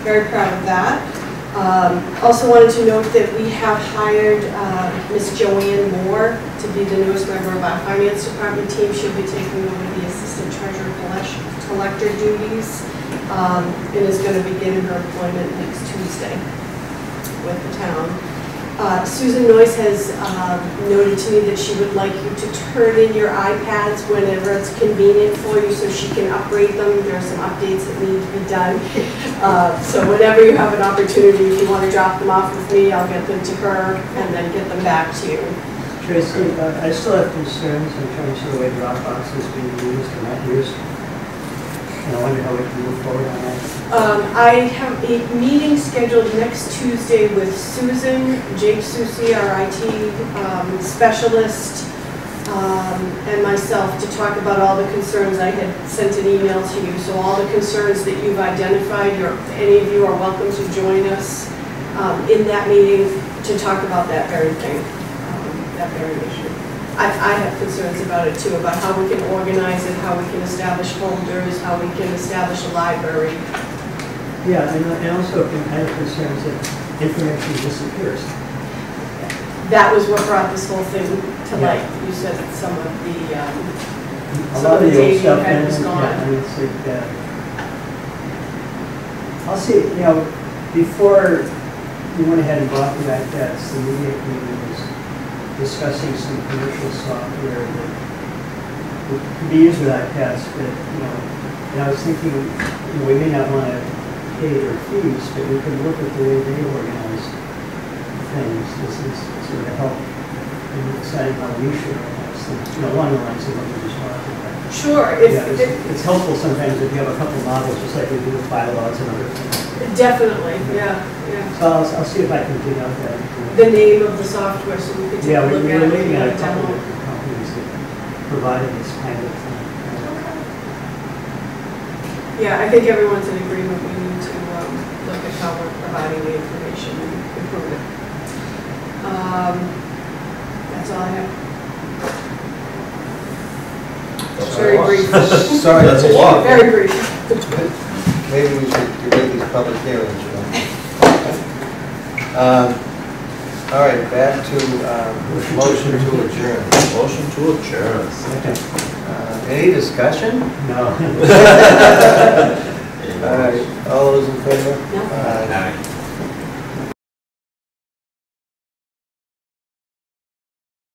very proud of that. Also wanted to note that we have hired Ms. Joanne Moore to be the newest member of our finance department team. She'll be taking over the assistant treasurer collector duties and is going to begin her employment next Tuesday with the town. Susan Noyce has noted to me that she would like you to turn in your iPads whenever it's convenient for you so she can upgrade them. There are some updates that need to be done. So whenever you have an opportunity, if you want to drop them off with me, I'll get them to her and then get them back to you. Tracy, I still have concerns in terms of the way Dropbox is being used or not used. And I wonder how we can move forward on that. I have a meeting scheduled next Tuesday with Susan, Jake Susi, our IT specialist, and myself to talk about all the concerns. I had sent an email to you, so all the concerns that you've identified, any of you are welcome to join us in that meeting to talk about that very thing, that very issue. I have concerns about it too, about how we can organize it, how we can establish folders, how we can establish a library. Yeah, and also I have concerns that information disappears. That was what brought this whole thing to light. You said that some of the A lot of the old stuff, data was gone. yeah, I mean, it's like, I'll see, you know, before we went ahead and bought the iPads, the media committee was discussing some commercial software that could be used with iPads, but, you know, and I was thinking, you know, we may not want to pay their fees, but we can look at the way they organize things. This is sort of help in deciding how we should organize things, you know, along the lines of what we just talked about. Sure. Yeah, it's helpful sometimes if you have a couple models, just like we do with bylaws and other things. Definitely, yeah. So I'll see if I can dig out that. The name of the software, so we could take a look at it. We're looking at a maybe couple demo. of companies that provided this kind of thing. Yeah, I think everyone's in agreement. We need to look at how we're providing the information and improve it. That's all I have. Very brief. Sorry. That's a lot. Very brief. Maybe we should debate these public hearings, you know. All right, back to motion to adjourn. Motion to adjourn. Any discussion? No. All right, all those in favor? No.